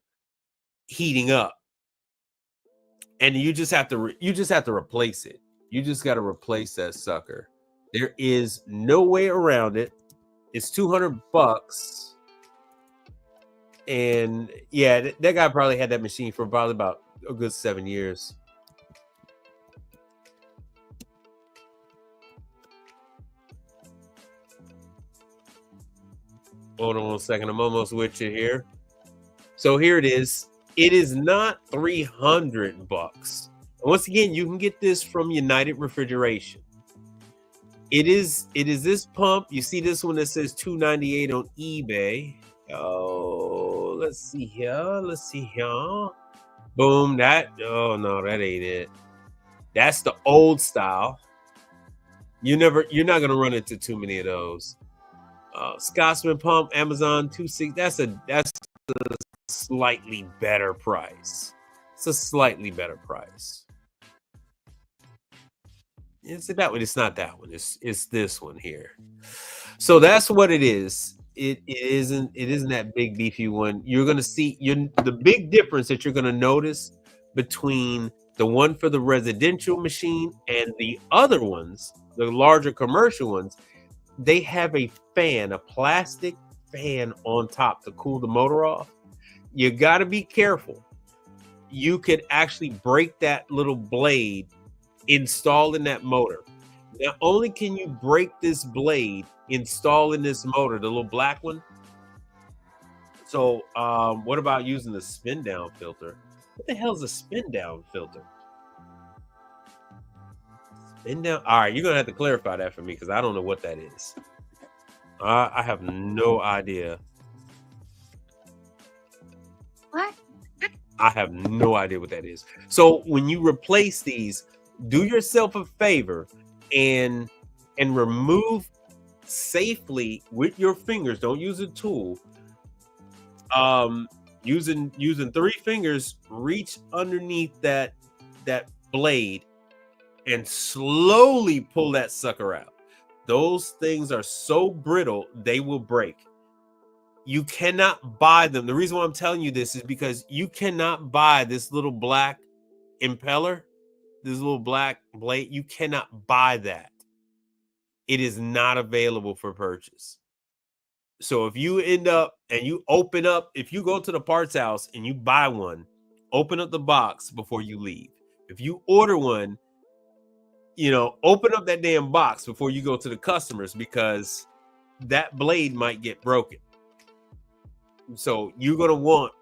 heating up. And you just have to replace it. You just got to replace that sucker. There is no way around it. It's $200. And yeah, that guy probably had that machine for probably about a good 7 years. Hold on a second. I'm almost with you here. So here it is. It is not $300. Once again, you can get this from United Refrigeration. It is this pump. You see this one that says $298 on eBay. Oh, let's see here. Boom. Oh no, that ain't it. That's the old style. You're not gonna run into too many of those. Scotsman pump, Amazon 260. That's a slightly better price. It's a slightly better price. It's that one. It's not that one. It's this one here. So that's what it is. It isn't that big beefy one. You're gonna see the big difference that you're gonna notice between the one for the residential machine and the other ones, the larger commercial ones. They have a fan, a plastic fan on top to cool the motor off. You got to be careful. You could actually break that little blade installed in that motor. Not only can you break this blade installed in this motor, the little black one. So what about using the spin down filter? What the hell is a spin down filter? Spin down. All right, you're gonna have to clarify that for me because I don't know what that is. I have no idea. What? I have no idea what that is. So when you replace these, do yourself a favor and remove safely with your fingers. Don't use a tool. Using 3 fingers, reach underneath that blade and slowly pull that sucker out. Those things are so brittle, they will break. You cannot buy them. The reason why I'm telling you this is because you cannot buy this little black impeller, this little black blade. You cannot buy that. It is not available for purchase. So if you end up and you open up, if you go to the parts house and you buy one, open up the box before you leave. If you order one, open up that damn box before you go to the customers because that blade might get broken. So you're going to want,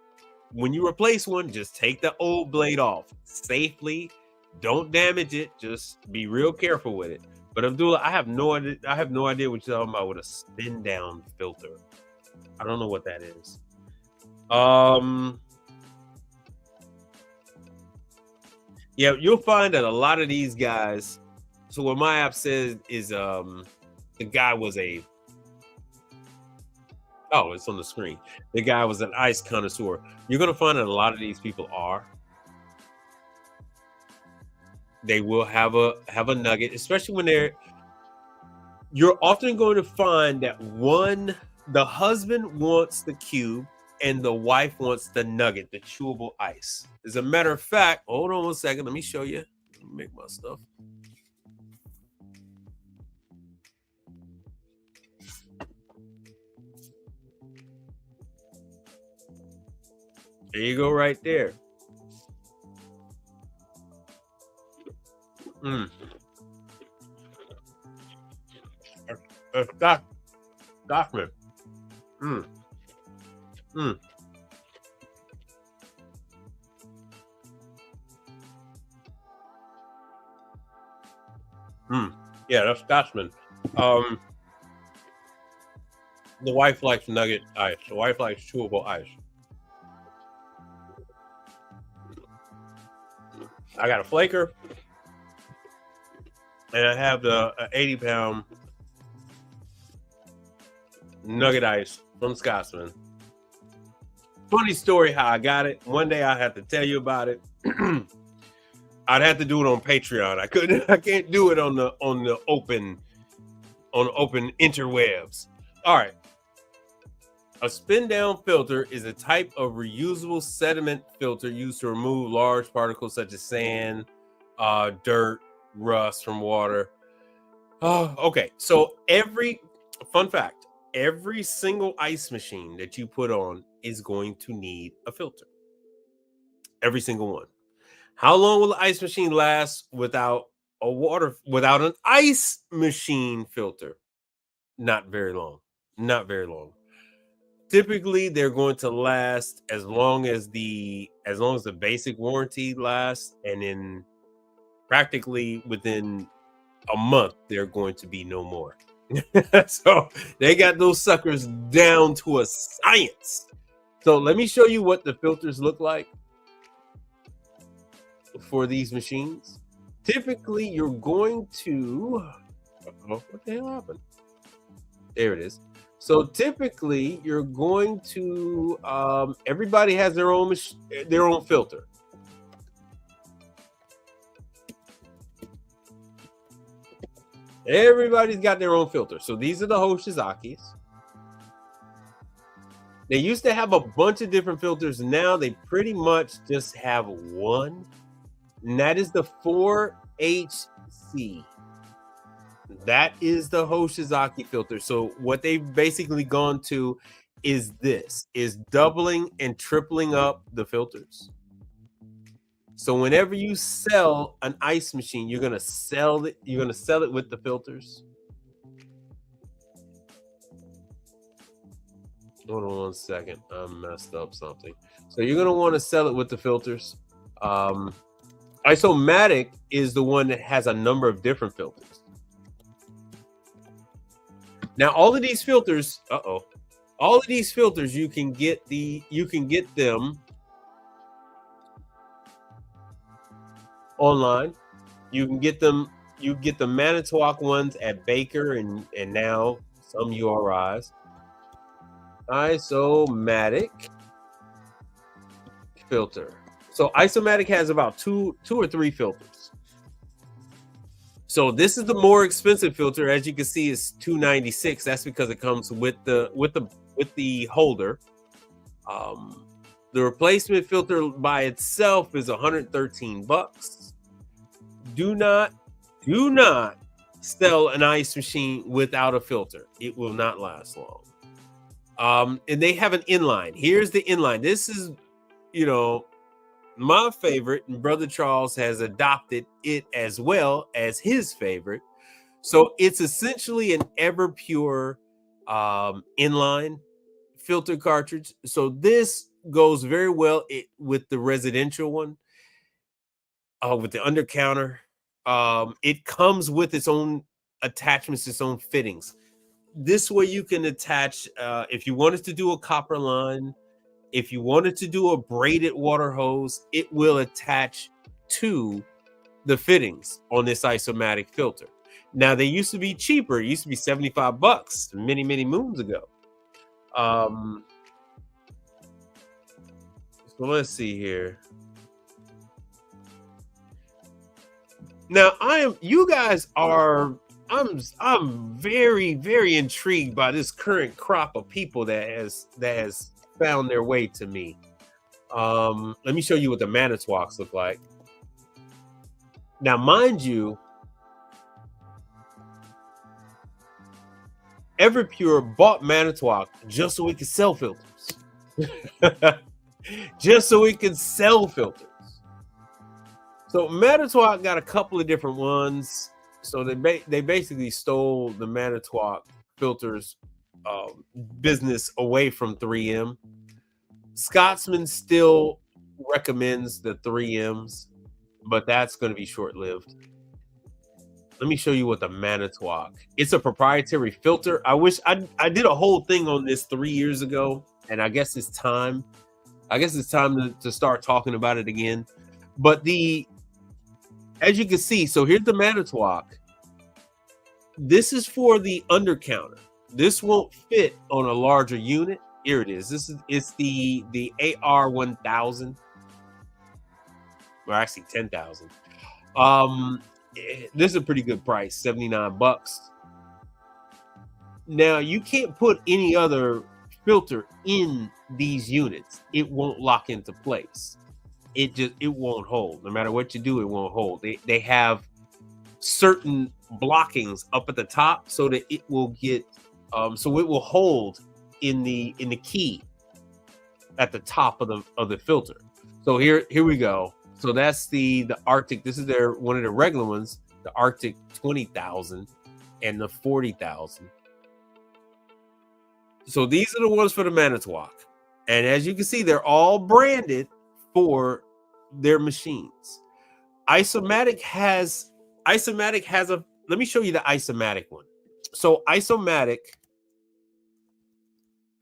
when you replace one, just take the old blade off safely. Don't damage it. Just be real careful with it. But Abdullah, I have no idea what you're talking about with a spin down filter. I don't know what that is. Yeah, you'll find that a lot of these guys. So what my app says is the guy was it's on the screen. The guy was an ice connoisseur. You're gonna find that a lot of these people are. They will have a nugget, especially when you're often going to find that the husband wants the cube and the wife wants the nugget, the chewable ice. As a matter of fact, hold on one second. Let me show you. Let me make my stuff. There you go, right there. Scotsman. Mm. Mm. Mm. Yeah, that's Scotsman. The wife likes nugget ice. The wife likes chewable ice. I got a flaker, and I have the 80-pound nugget ice from Scotsman. Funny story how I got it. One day I have to tell you about it. I'd have to do it on Patreon. I can't do it on the open interwebs. All right. A spin-down filter is a type of reusable sediment filter used to remove large particles such as sand, dirt, rust from water. Okay, so fun fact, every single ice machine that you put on is going to need a filter. Every single one. How long will the ice machine last without an ice machine filter? Not very long. Not very long. Typically, they're going to last as long as the basic warranty lasts, and then practically within a month, they're going to be no more. So they got those suckers down to a science. So let me show you what the filters look like for these machines. Typically, you're going to what the hell happened? There it is. So typically, you're going to everybody has their own filter. Everybody's got their own filter. So these are the Hoshizakis. They used to have a bunch of different filters. Now they pretty much just have one, and that is the 4HC. That is the Hoshizaki filter. So what they've basically gone to is doubling and tripling up the filters. So whenever you sell an ice machine, you're gonna sell it with the filters. Hold on one second. I messed up something. So you're gonna want to sell it with the filters. Isomatic is the one that has a number of different filters. Now, all of these filters, you can get them online. You can get them. You get the Manitowoc ones at Baker and now some URIs. Isomatic filter. So Isomatic has about two or three filters. So this is the more expensive filter. As you can see, it's $296. That's because it comes with the holder. The replacement filter by itself is $113. Do not sell an ice machine without a filter. It will not last long. And they have an inline. Here's the inline. This is, my favorite, and Brother Charles has adopted it as well as his favorite. So it's essentially an Everpure inline filter cartridge. So this goes very well with the residential one, with the undercounter. It comes with its own attachments, its own fittings. This way you can attach, if you wanted to do a copper line, if you wanted to do a braided water hose, it will attach to the fittings on this Isomatic filter. Now, they used to be cheaper. It used to be $75 many, many moons ago. So let's see here. Now, I'm very, very intrigued by this current crop of people that has found their way to me. Let me show you what the Manitowocs look like. Now, mind you, Everpure bought Manitowoc just so we could sell filters. Just so we could sell filters. So Manitowoc got a couple of different ones. So they basically stole the Manitowoc filters business away from 3M. Scotsman still recommends the 3Ms, but that's going to be short-lived. Let me show you what the Manitowoc. It's a proprietary filter. I wish I did a whole thing on this 3 years ago, and I guess it's time. I guess it's time to start talking about it again. But as you can see, so here's the Manitowoc. This is for the undercounter. This won't fit on a larger unit. Here it is. It's the AR1000, or actually 10,000. This is a pretty good price, $79. Now you can't put any other filter in these units. It won't lock into place. It won't hold. No matter what you do, it won't hold. They have certain blockings up at the top so that it will get so it will hold in the key at the top of the filter. So here we go. So that's the Arctic. This is one of the regular ones, the Arctic 20,000 and the 40,000. So these are the ones for the Manitowoc. And as you can see, they're all branded for their machines. Isomatic has a, let me show you the Isomatic one. So Isomatic,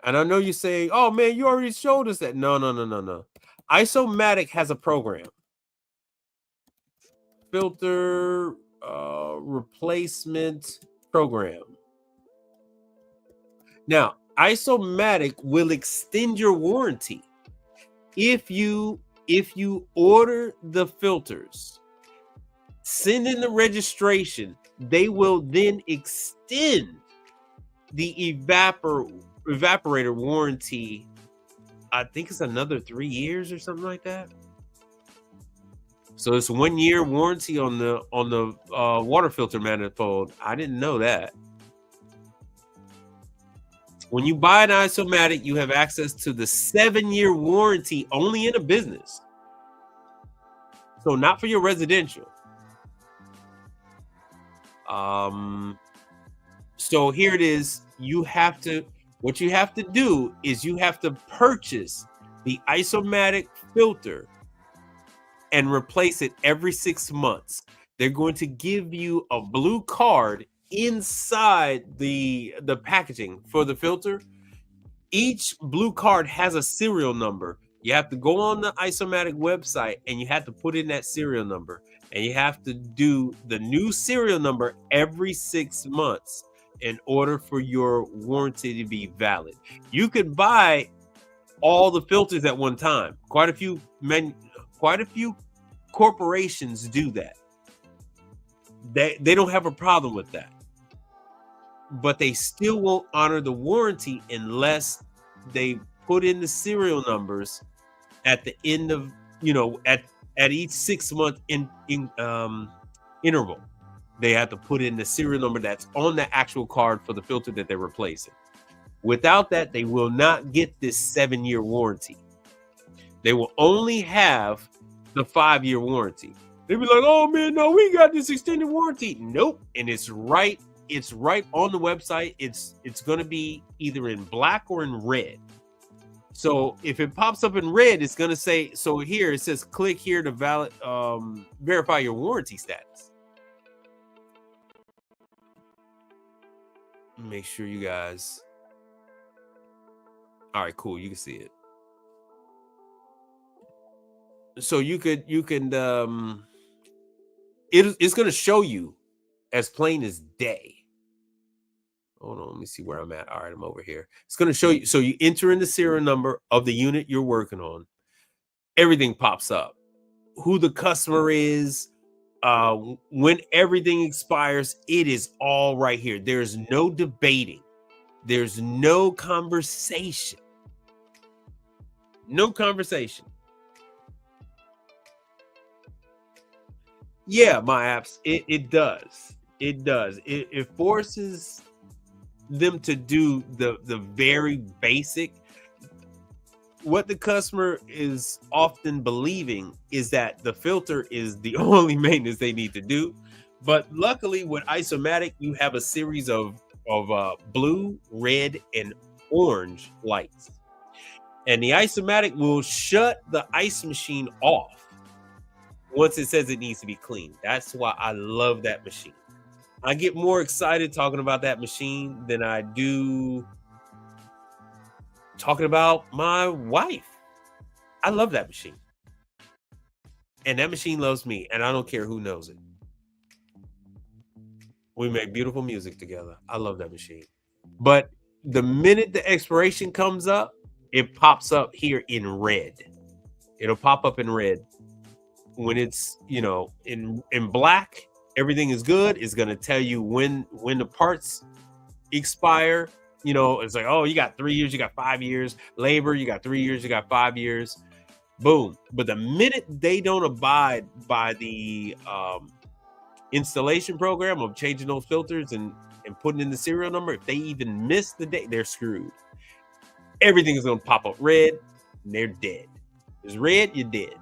and I know you say, oh man, you already showed us that. No. Isomatic has a program. Filter replacement program. Now, Isomatic will extend your warranty if you order the filters, send in the registration. They will then extend the evaporator warranty. I think it's another 3 years or something like that. So it's 1 year warranty on the water filter manifold. I didn't know that. When you buy an Isomatic, you have access to the 7-year warranty only in a business. So not for your residential. So here it is. What you have to do is you have to purchase the Isomatic filter and replace it every 6 months. They're going to give you a blue card inside the packaging for the filter. Each blue card has a serial number. You have to go on the Isomatic website and you have to put in that serial number, and you have to do the new serial number every 6 months in order for your warranty to be valid. You could buy all the filters at one time. Quite a few corporations do that. They don't have a problem with that, but they still won't honor the warranty unless they put in the serial numbers at the end of, at each 6 month interval. They have to put in the serial number that's on the actual card for the filter that they're replacing. Without that, they will not get this 7-year warranty. They will only have the 5-year warranty. They'd be like, oh man, no, we got this extended warranty. Nope. And it's right on the website. It's going to be either in black or in red. So if it pops up in red, it's going to say, so here it says, click here to verify your warranty status. Make sure you guys. All right, cool. You can see it. So you can it's going to show you as plain as day. Hold on, let me see where I'm at. All right, I'm over here. It's going to show you. So you enter in the serial number of the unit you're working on. Everything pops up. Who the customer is, when everything expires, it is all right here. There's no debating. There's no conversation. No conversation. Yeah, my apps, it does. It does. It forces them to do the very basic. What the customer is often believing is that the filter is the only maintenance they need to do. But luckily with Isomatic, you have a series of blue, red, and orange lights. And the isomatic will shut the ice machine off once it says it needs to be cleaned. That's why I love that machine. I get more excited talking about that machine than I do talking about my wife. I love that machine. And that machine loves me, and I don't care who knows it. We make beautiful music together. I love that machine. But the minute the expiration comes up, it pops up here in red. It'll pop up in red. When it's, in black, everything is good. It's going to tell you when the parts expire. It's like, oh, you got 3 years, you got 5 years. Labor, you got 3 years, you got 5 years. Boom. But the minute they don't abide by the installation program of changing those filters and putting in the serial number, if they even miss the date, they're screwed. Everything is going to pop up red, and they're dead. It's red, you're dead.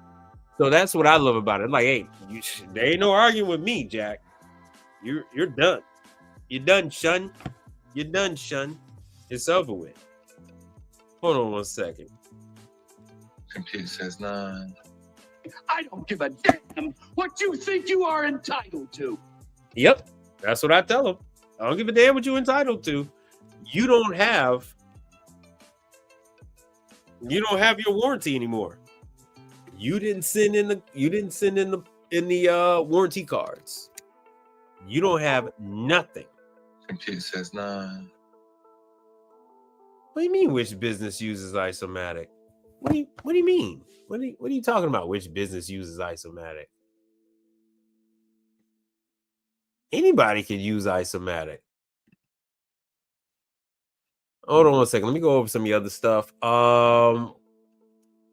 So that's what I love about it. Like, hey, there ain't no arguing with me, Jack. You're done. You're done, son. You're done, son. It's over with. Hold on one second. Computer says 9. I don't give a damn what you think you are entitled to. Yep, that's what I tell them. I don't give a damn what you're entitled to. You don't have your warranty anymore. You didn't send in the warranty cards. You don't have nothing. Computer says 9. What do you mean? Which business uses Isomatic? What do you mean? What are you talking about? Which business uses Isomatic? Anybody can use Isomatic. Hold on one second. Let me go over some of the other stuff.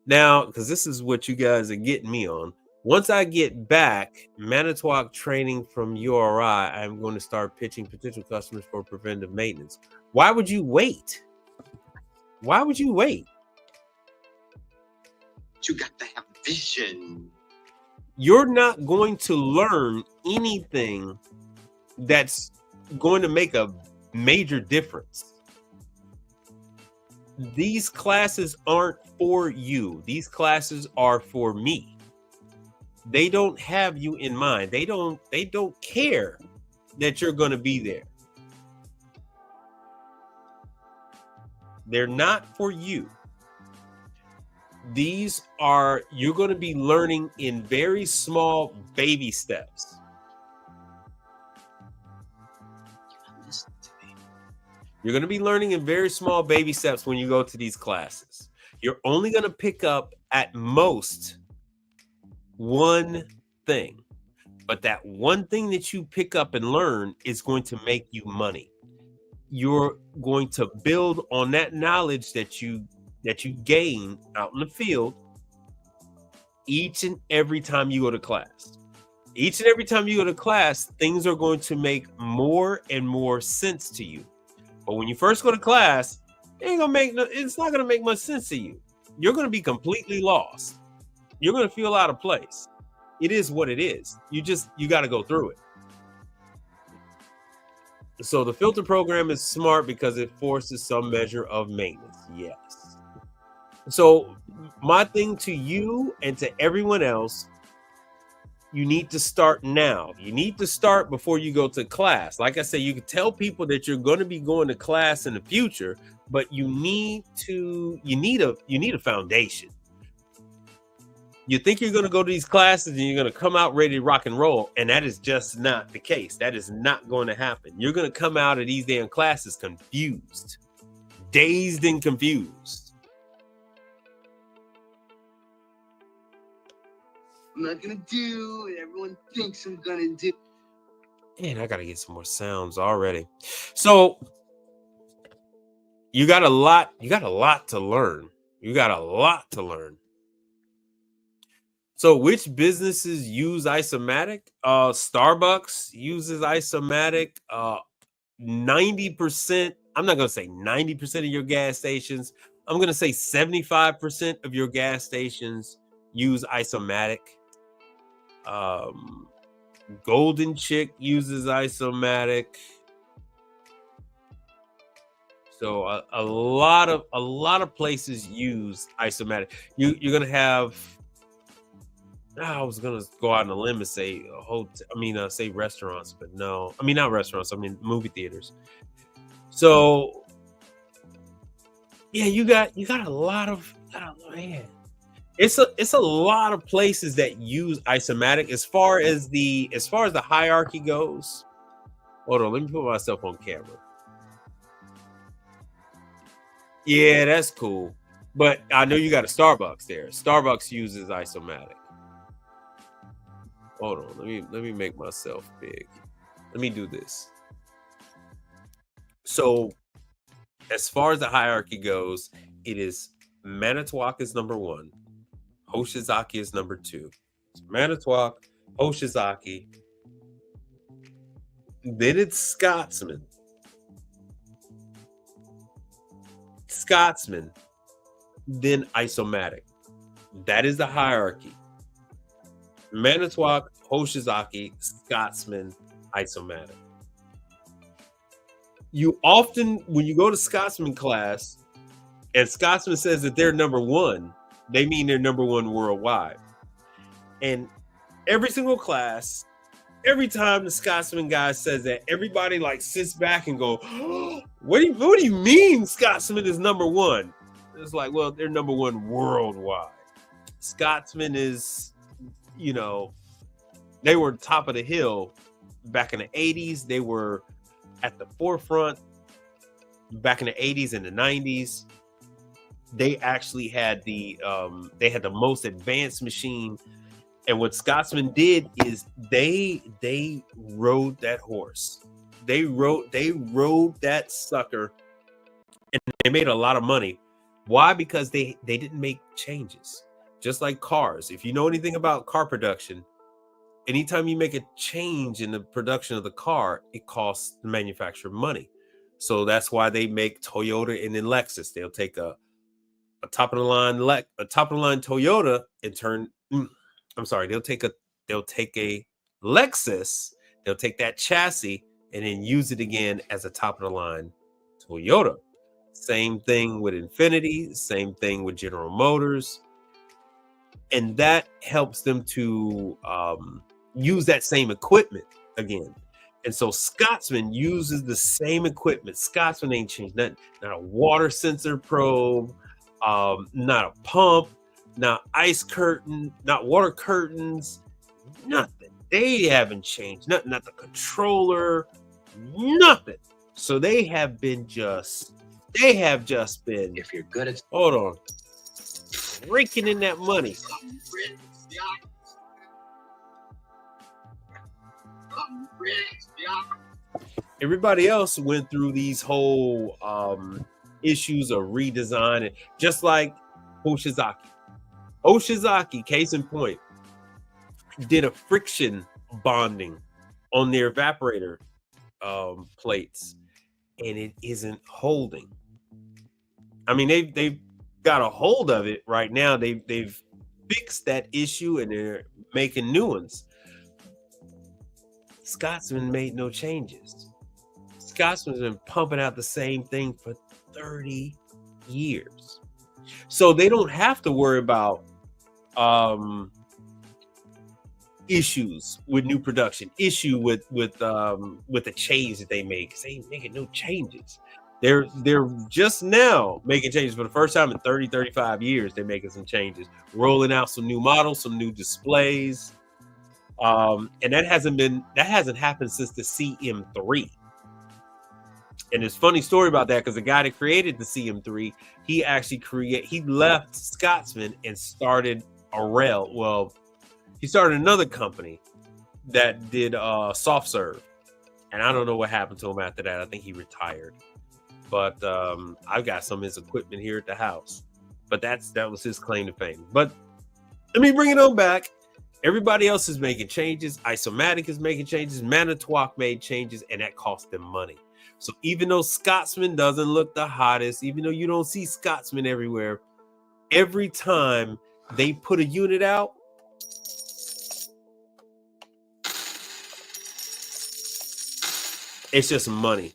Now, because this is what you guys are getting me on. Once I get back, Manitowoc training from URI, I'm going to start pitching potential customers for preventive maintenance. Why would you wait? Why would you wait? You got to have vision. You're not going to learn anything that's going to make a major difference. These classes aren't for you. These classes are for me. They don't have you in mind. They don't care that you're going to be there. They're not for you. You're going to be learning in very small baby steps. You're going to be learning in very small baby steps when you go to these classes. You're only going to pick up at most one thing. But that one thing that you pick up and learn is going to make you money. You're going to build on that knowledge that you gain out in the field each and every time you go to class. Each and every time you go to class, things are going to make more and more sense to you. But when you first go to class, it's not going to make much sense to you. You're going to be completely lost. You're going to feel out of place. It is what it is. You got to go through it. So the filter program is smart because it forces some measure of maintenance. Yes. So my thing to you and to everyone else, you need to start now. You need to start before you go to class. Like I said, you can tell people that you're going to be going to class in the future, but you need a foundation. You think you're going to go to these classes and you're going to come out ready to rock and roll, and that is just not the case. That is not going to happen. You're going to come out of these damn classes confused, dazed and confused. I'm not gonna do what everyone thinks I'm gonna do. Man, I gotta get some more sounds already. So you got a lot to learn. So which businesses use Isomatic? Starbucks uses Isomatic. 90%, I'm not gonna say 90% of your gas stations. I'm gonna say 75% of your gas stations use Isomatic. Golden Chick uses Isomatic. So a lot of places use isomatic. You're gonna have. I was gonna go out on a limb and say say restaurants, but no, I mean not restaurants. I mean movie theaters. So yeah, you got a lot of man. It's a lot of places that use isomatic as far as the hierarchy goes. Hold on, let me put myself on camera. Yeah, that's cool. But I know you got a Starbucks there. Starbucks uses isomatic. Hold on, let me make myself big. Let me do this. So as far as the hierarchy goes, it is Manitowoc is number 1. Hoshizaki is number 2. So Manitowoc, Hoshizaki. Then it's Scotsman. Then isomatic. That is the hierarchy. Manitowoc, Hoshizaki, Scotsman, isomatic. You often, when you go to Scotsman class, and Scotsman says that they're number 1, they mean they're number 1 worldwide. And every single class, every time the Scotsman guy says that, everybody like sits back and go, oh, what do you mean Scotsman is number 1? It's like, well, they're number 1 worldwide. Scotsman is, they were top of the hill back in the 80s. They were at the forefront back in the 80s and the 90s. They actually had the most advanced machine. And what Scotsman did is they rode that horse. They rode that sucker, and they made a lot of money. Why? Because they didn't make changes. Just like cars. If you know anything about car production, anytime you make a change in the production of the car, it costs the manufacturer money. So that's why they make Toyota and then Lexus. They'll take a top of the line Toyota and turn. I'm sorry. They'll take a Lexus. They'll take that chassis and then use it again as a top of the line Toyota. Same thing with Infiniti. Same thing with General Motors. And that helps them to use that same equipment again. And so Scotsman uses the same equipment. Scotsman ain't changed nothing. Not a water sensor probe, not a pump, not ice curtain, not water curtains, nothing. They haven't changed nothing. Not the controller, nothing. So they have just been. If you're good at Hold on. Raking in that money. Everybody else went through these whole issues of redesign, just like Hoshizaki. Hoshizaki, case in point, did a friction bonding on their evaporator plates, and it isn't holding. I mean, they've got a hold of it right now. They've fixed that issue and they're making new ones. Scotsman made no changes. Scotsman's been pumping out the same thing for 30 years. So they don't have to worry about issues with new production, issue with the change that they make, because they ain't making no changes. They're just now making changes for the first time in 35 years. They're making some changes, rolling out some new models, some new displays. And that hasn't happened since the CM3. And there's a funny story about that, because the guy that created the CM3, he left Scotsman and started he started another company that did soft serve. And I don't know what happened to him after that. I think he retired. But I've got some of his equipment here at the house. But that was his claim to fame. But let me bring it on back. Everybody else is making changes. Isomatic is making changes. Manitowoc made changes, and that cost them money. So even though Scotsman doesn't look the hottest, even though you don't see Scotsman everywhere, every time they put a unit out, it's just money.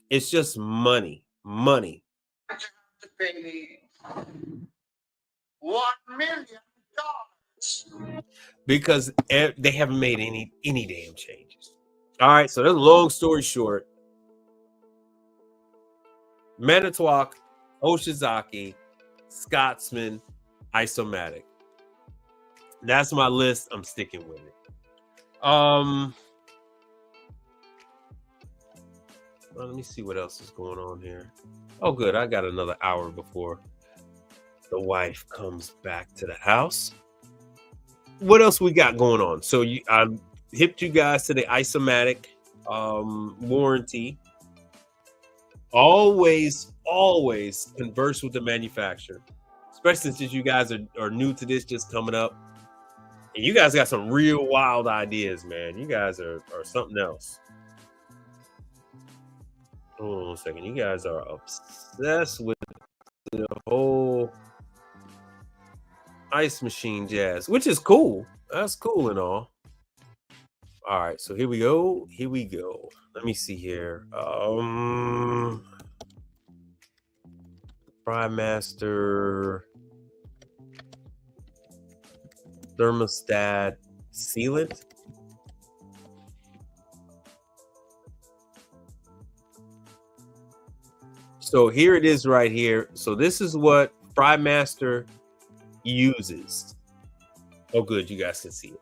It's just money. money. To pay me $1 million. Because they haven't made any damn changes. All right, so that's long story short. Manitowoc, Oshizaki, Scotsman, Isomatic. That's my list. I'm sticking with it. Well, let me see what else is going on here. Oh, good. I got another hour before the wife comes back to the house. What else we got going on? So I hipped you guys to the Isomatic warranty. Always converse with the manufacturer, especially since you guys are new to this, just coming up. And you guys got some real wild ideas, man. You guys are something else. Hold on a second. You guys are obsessed with the whole ice machine jazz, which is cool. That's cool and all. All right, so here we go. Let me see here. PrimeMaster thermostat sealant. So here it is right here. So this is what PrimeMaster uses. Oh, good, you guys can see it.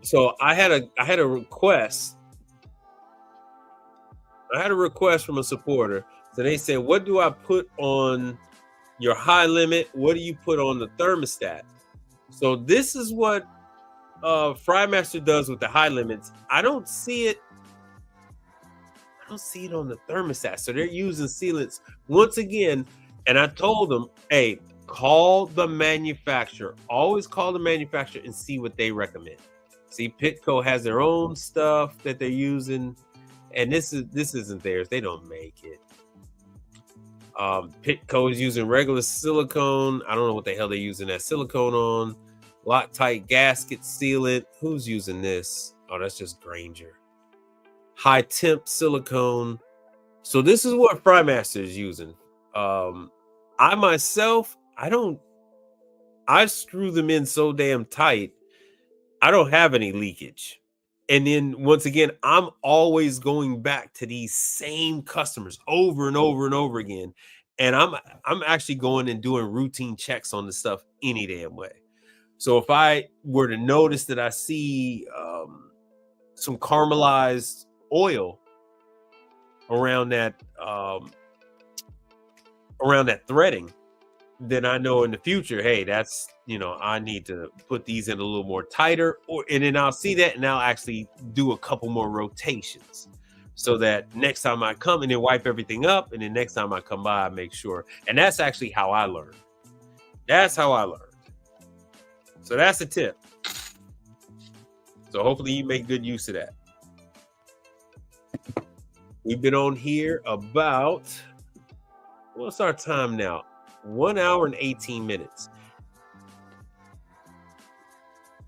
So I had a request. I had a request from a supporter. So they said, what do I put on your high limit? What do you put on the thermostat? So this is what FryMaster does with the high limits. I don't see it on the thermostat. So they're using sealants once again. And I told them, hey, call the manufacturer. Always call the manufacturer and see what they recommend. See, Pitco has their own stuff that they're using, and this isn't theirs. They don't make it. Pitco is using regular silicone. I don't know what the hell they're using that silicone on. Loctite gasket sealant. Who's using this? Oh, that's just Granger. High temp silicone. So this is what FryMaster is using. I myself, I screw them in so damn tight. I don't have any leakage. And then once again, I'm always going back to these same customers over and over and over again. And I'm actually going and doing routine checks on the stuff any damn way. So if I were to notice that I see some caramelized oil around that threading, then I know in the future, hey, that's, I need to put these in a little more tighter, and then I'll see that and I'll actually do a couple more rotations so that next time I come and then wipe everything up, and then next time I come by, I make sure. And that's actually how I learned. So that's a tip. So hopefully you make good use of that. We've been on here about, what's our time now? 1 hour and 18 minutes.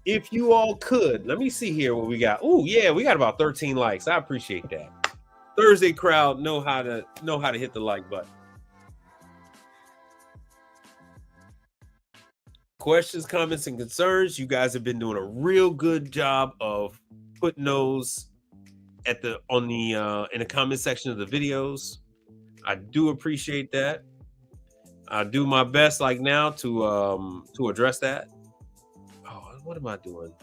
If you all could, let me see here what we got. Oh yeah, we got about 13 likes. I appreciate that. Thursday crowd know how to hit the like button. Questions, comments, and concerns. You guys have been doing a real good job of putting those in the comment section of the videos. I do appreciate that. I do my best like now to address that. Oh, what am I doing?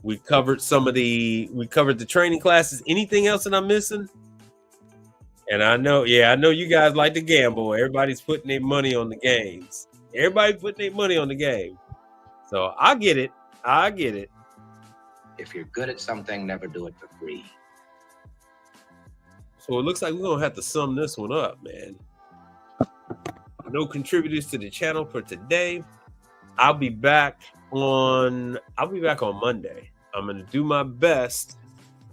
We covered the training classes. Anything else that I'm missing? And I know you guys like to gamble. Everybody's putting their money on the games. So I get it. If you're good at something, never do it for free. So it looks like we're gonna have to sum this one up, man. No contributors to the channel for today. I'll be back on Monday. I'm gonna do my best.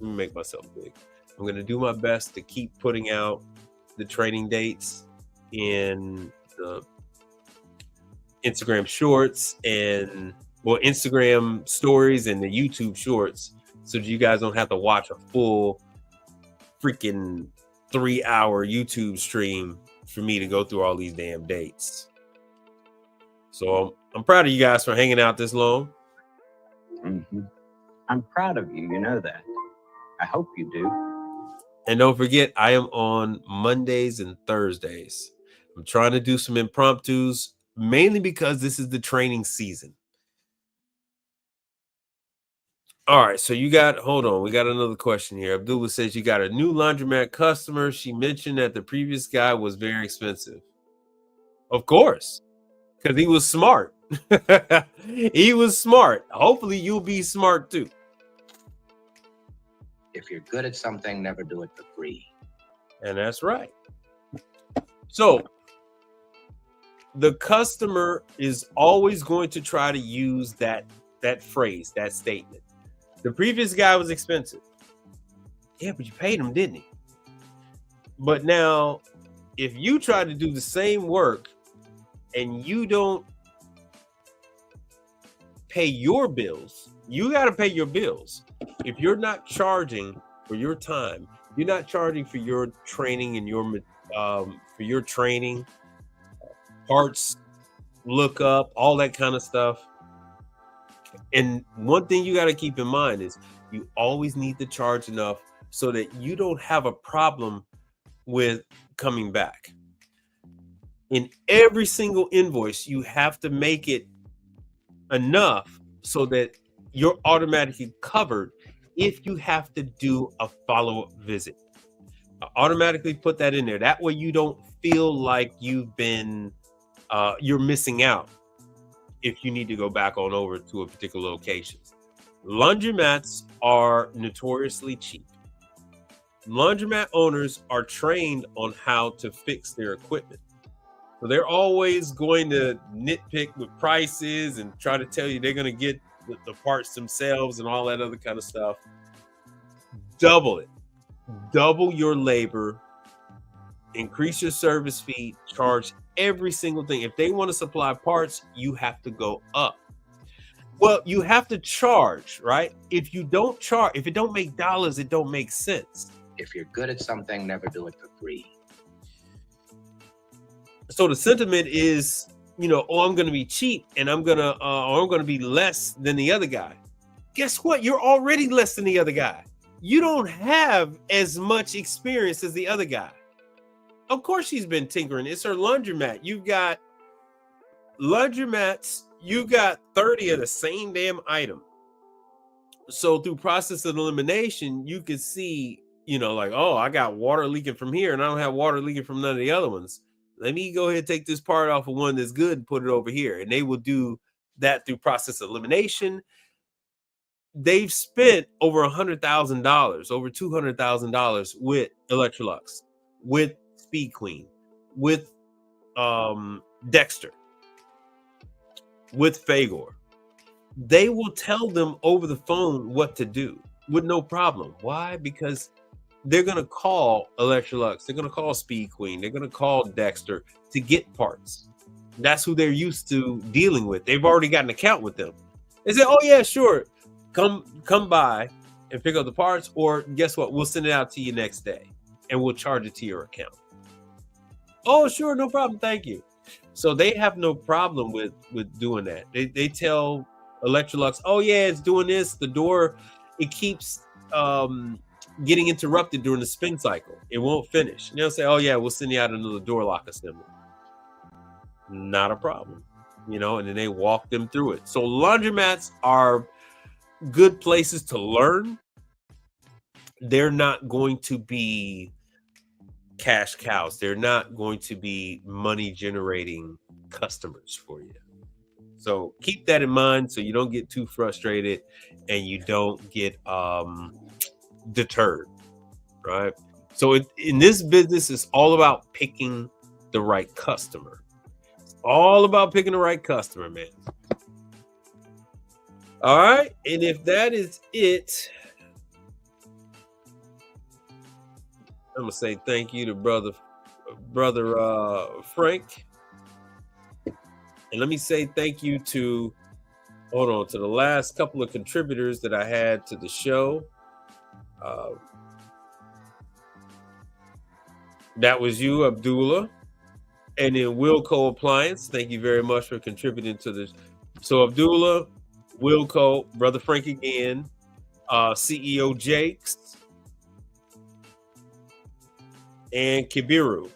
Let me make myself big. I'm gonna do my best to keep putting out the training dates in the Instagram shorts and Instagram stories and the YouTube shorts, so that you guys don't have to watch a full freaking 3-hour YouTube stream for me to go through all these damn dates. So I'm proud of you guys for hanging out this long. I'm proud of you. You know that. I hope you do. And don't forget, I am on Mondays and Thursdays. I'm trying to do some impromptus, mainly because this is the training season. All right, so you got, hold on, we got another question here. Abdullah says you got a new laundromat customer. She mentioned that the previous guy was very expensive. Of course, because he was smart. He was smart. Hopefully you'll be smart too. If you're good at something, never do it for free. And that's right. So the customer is always going to try to use that phrase, that statement. The previous guy was expensive. Yeah, but you paid him, didn't he? But now, if you try to do the same work and you don't pay your bills, you got to pay your bills. If you're not charging for your time, you're not charging for your training and your for your training, parts, lookup, all that kind of stuff. And one thing you got to keep in mind is you always need to charge enough so that you don't have a problem with coming back. In every single invoice, you have to make it enough so that you're automatically covered if you have to do a follow-up visit. Automatically put that in there. That way you don't feel like you've been you're missing out if you need to go back on over to a particular location. Laundromats are notoriously cheap. Laundromat owners are trained on how to fix their equipment. So they're always going to nitpick with prices and try to tell you they're going to get the parts themselves and all that other kind of stuff. Double it. Double your labor. Increase your service fee. Charge every single thing. If they want to supply parts, you have to go up. Well, you have to charge, right? If you don't charge, if it don't make dollars, it don't make sense. If you're good at something, never do it for free. So the sentiment is, you know, oh, I'm going to be cheap and I'm going to be less than the other guy. Guess what? You're already less than the other guy. You don't have as much experience as the other guy. Of course she's been tinkering. It's her laundromat. You've got laundromats. You got 30 of the same damn item. So through process of elimination, you can see, you know, like, oh, I got water leaking from here and I don't have water leaking from none of the other ones. Let me go ahead and take this part off of one that's good and put it over here. And they will do that through process of elimination. They've spent over $100,000, over $200,000 with Electrolux, with Speed Queen, with Dexter, with Fagor. They will tell them over the phone what to do with no problem. Why? Because they're going to call Electrolux. They're going to call Speed Queen. They're going to call Dexter to get parts. That's who they're used to dealing with. They've already got an account with them. They say, oh, yeah, sure. Come by and pick up the parts. Or guess what? We'll send it out to you next day and we'll charge it to your account. Oh, sure. No problem. Thank you. So they have no problem with doing that. They tell Electrolux, oh, yeah, it's doing this. The door, it keeps getting interrupted during the spin cycle. It won't finish. And they'll say, oh yeah, we'll send you out another door lock assembly. Not a problem, you know, and then they walk them through it. So laundromats are good places to learn. They're not going to be cash cows. They're not going to be money generating customers for you. So keep that in mind so you don't get too frustrated and you don't get deterred, right? So in this business, it's all about picking the right customer. It's all about picking the right customer, man. All right, and if that is it, I'm gonna say thank you to brother Frank, and let me say thank you to the last couple of contributors that I had to the show. That was you, Abdullah. And then Wilco Appliance. Thank you very much for contributing to this. So Abdullah, Wilco, Brother Frank again, CEO Jakes, and Kibiru.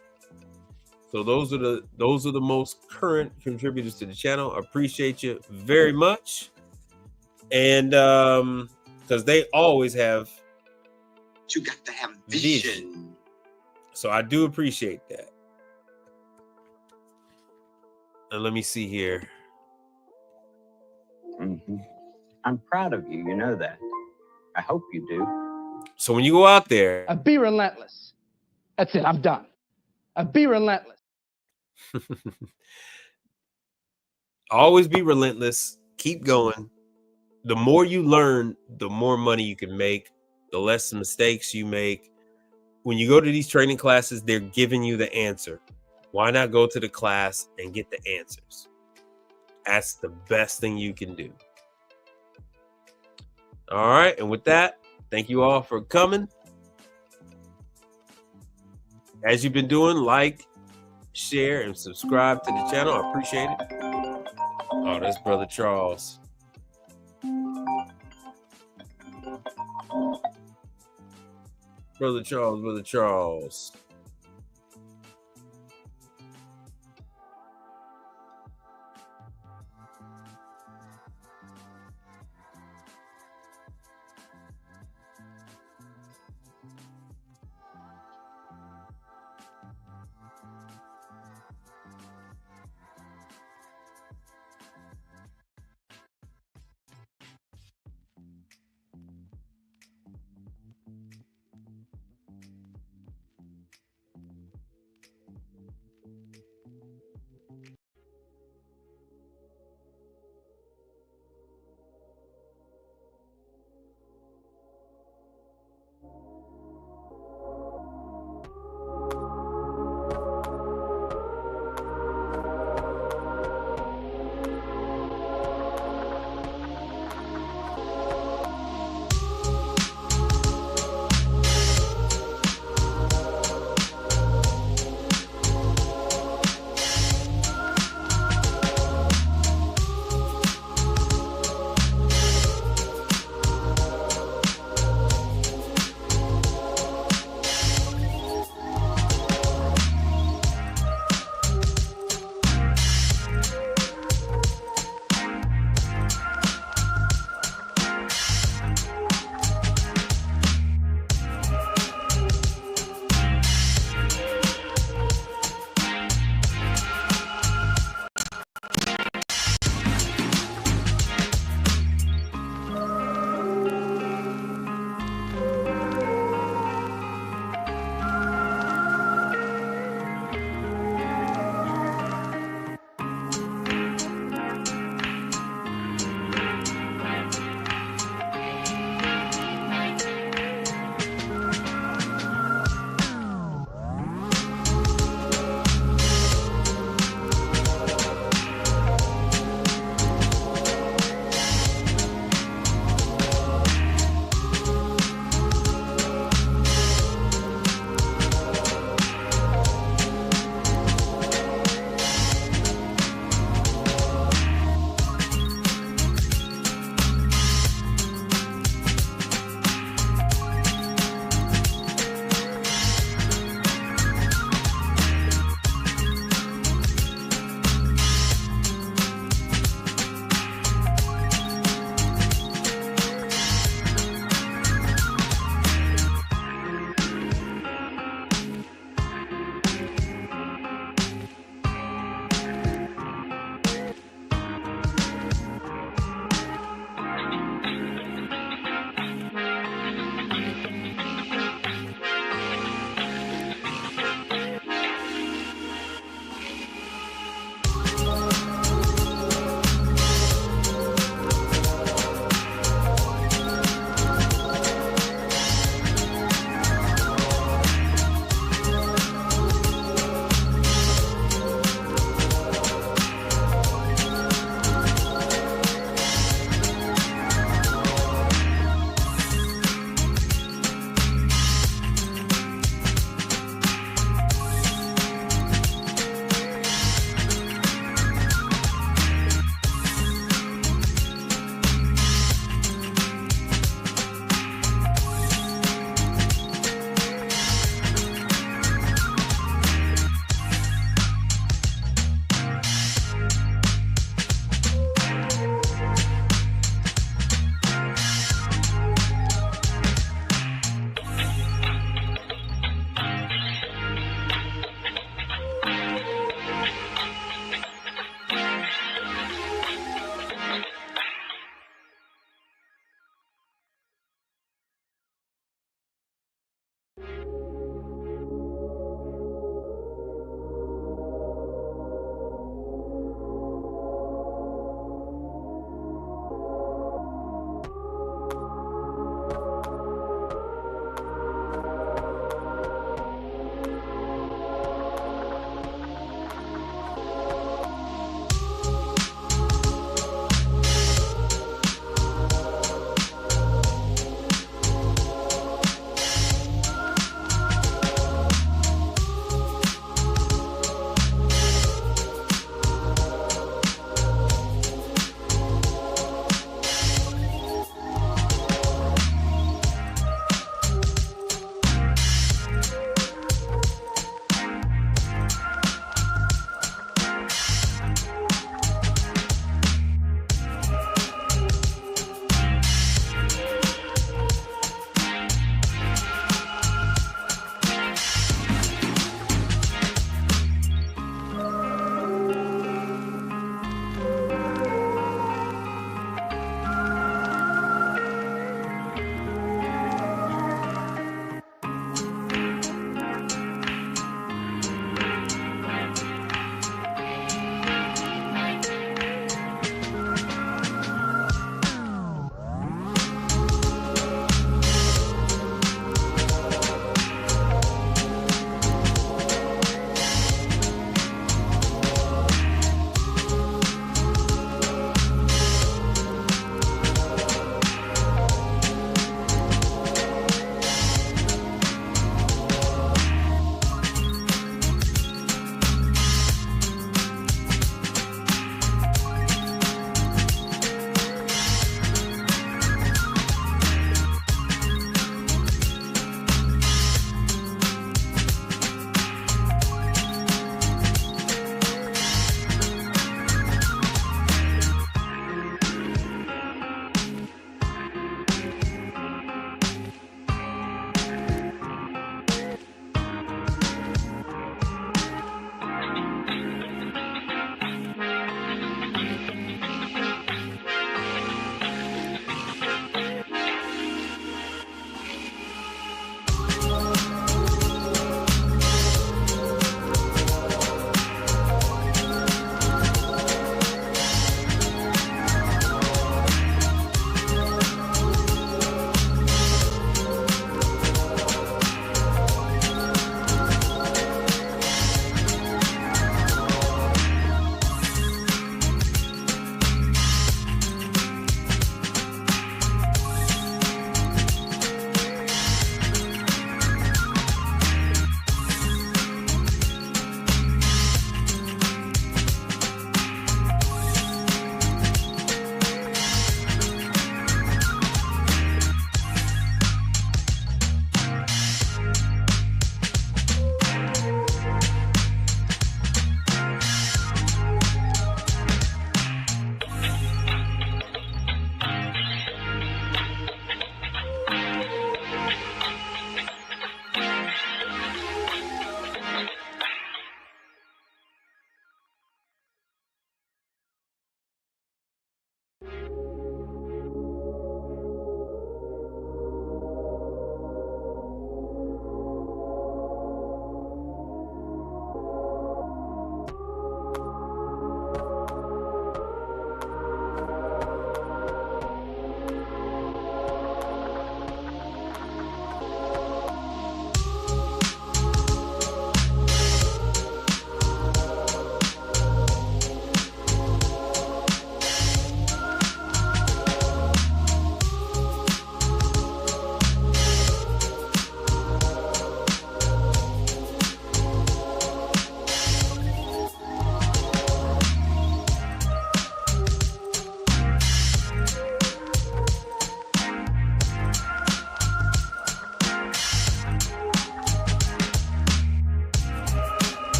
So those are the most current contributors to the channel. I appreciate you very much. And because they always have You got to have vision. So I do appreciate that. And let me see here. Mm-hmm. I'm proud of you. You know that. I hope you do. So when you go out there, Be relentless. That's it. I'm done. Be relentless. always be relentless. Keep going. The more you learn, the more money you can make, the less mistakes you make. When you go to these training classes, they're giving you the answer. Why not go to the class and get the answers? That's the best thing you can do. All right. And with that, thank you all for coming. As you've been doing, like, share, and subscribe to the channel. I appreciate it. Oh, that's Brother Charles. Brother Charles.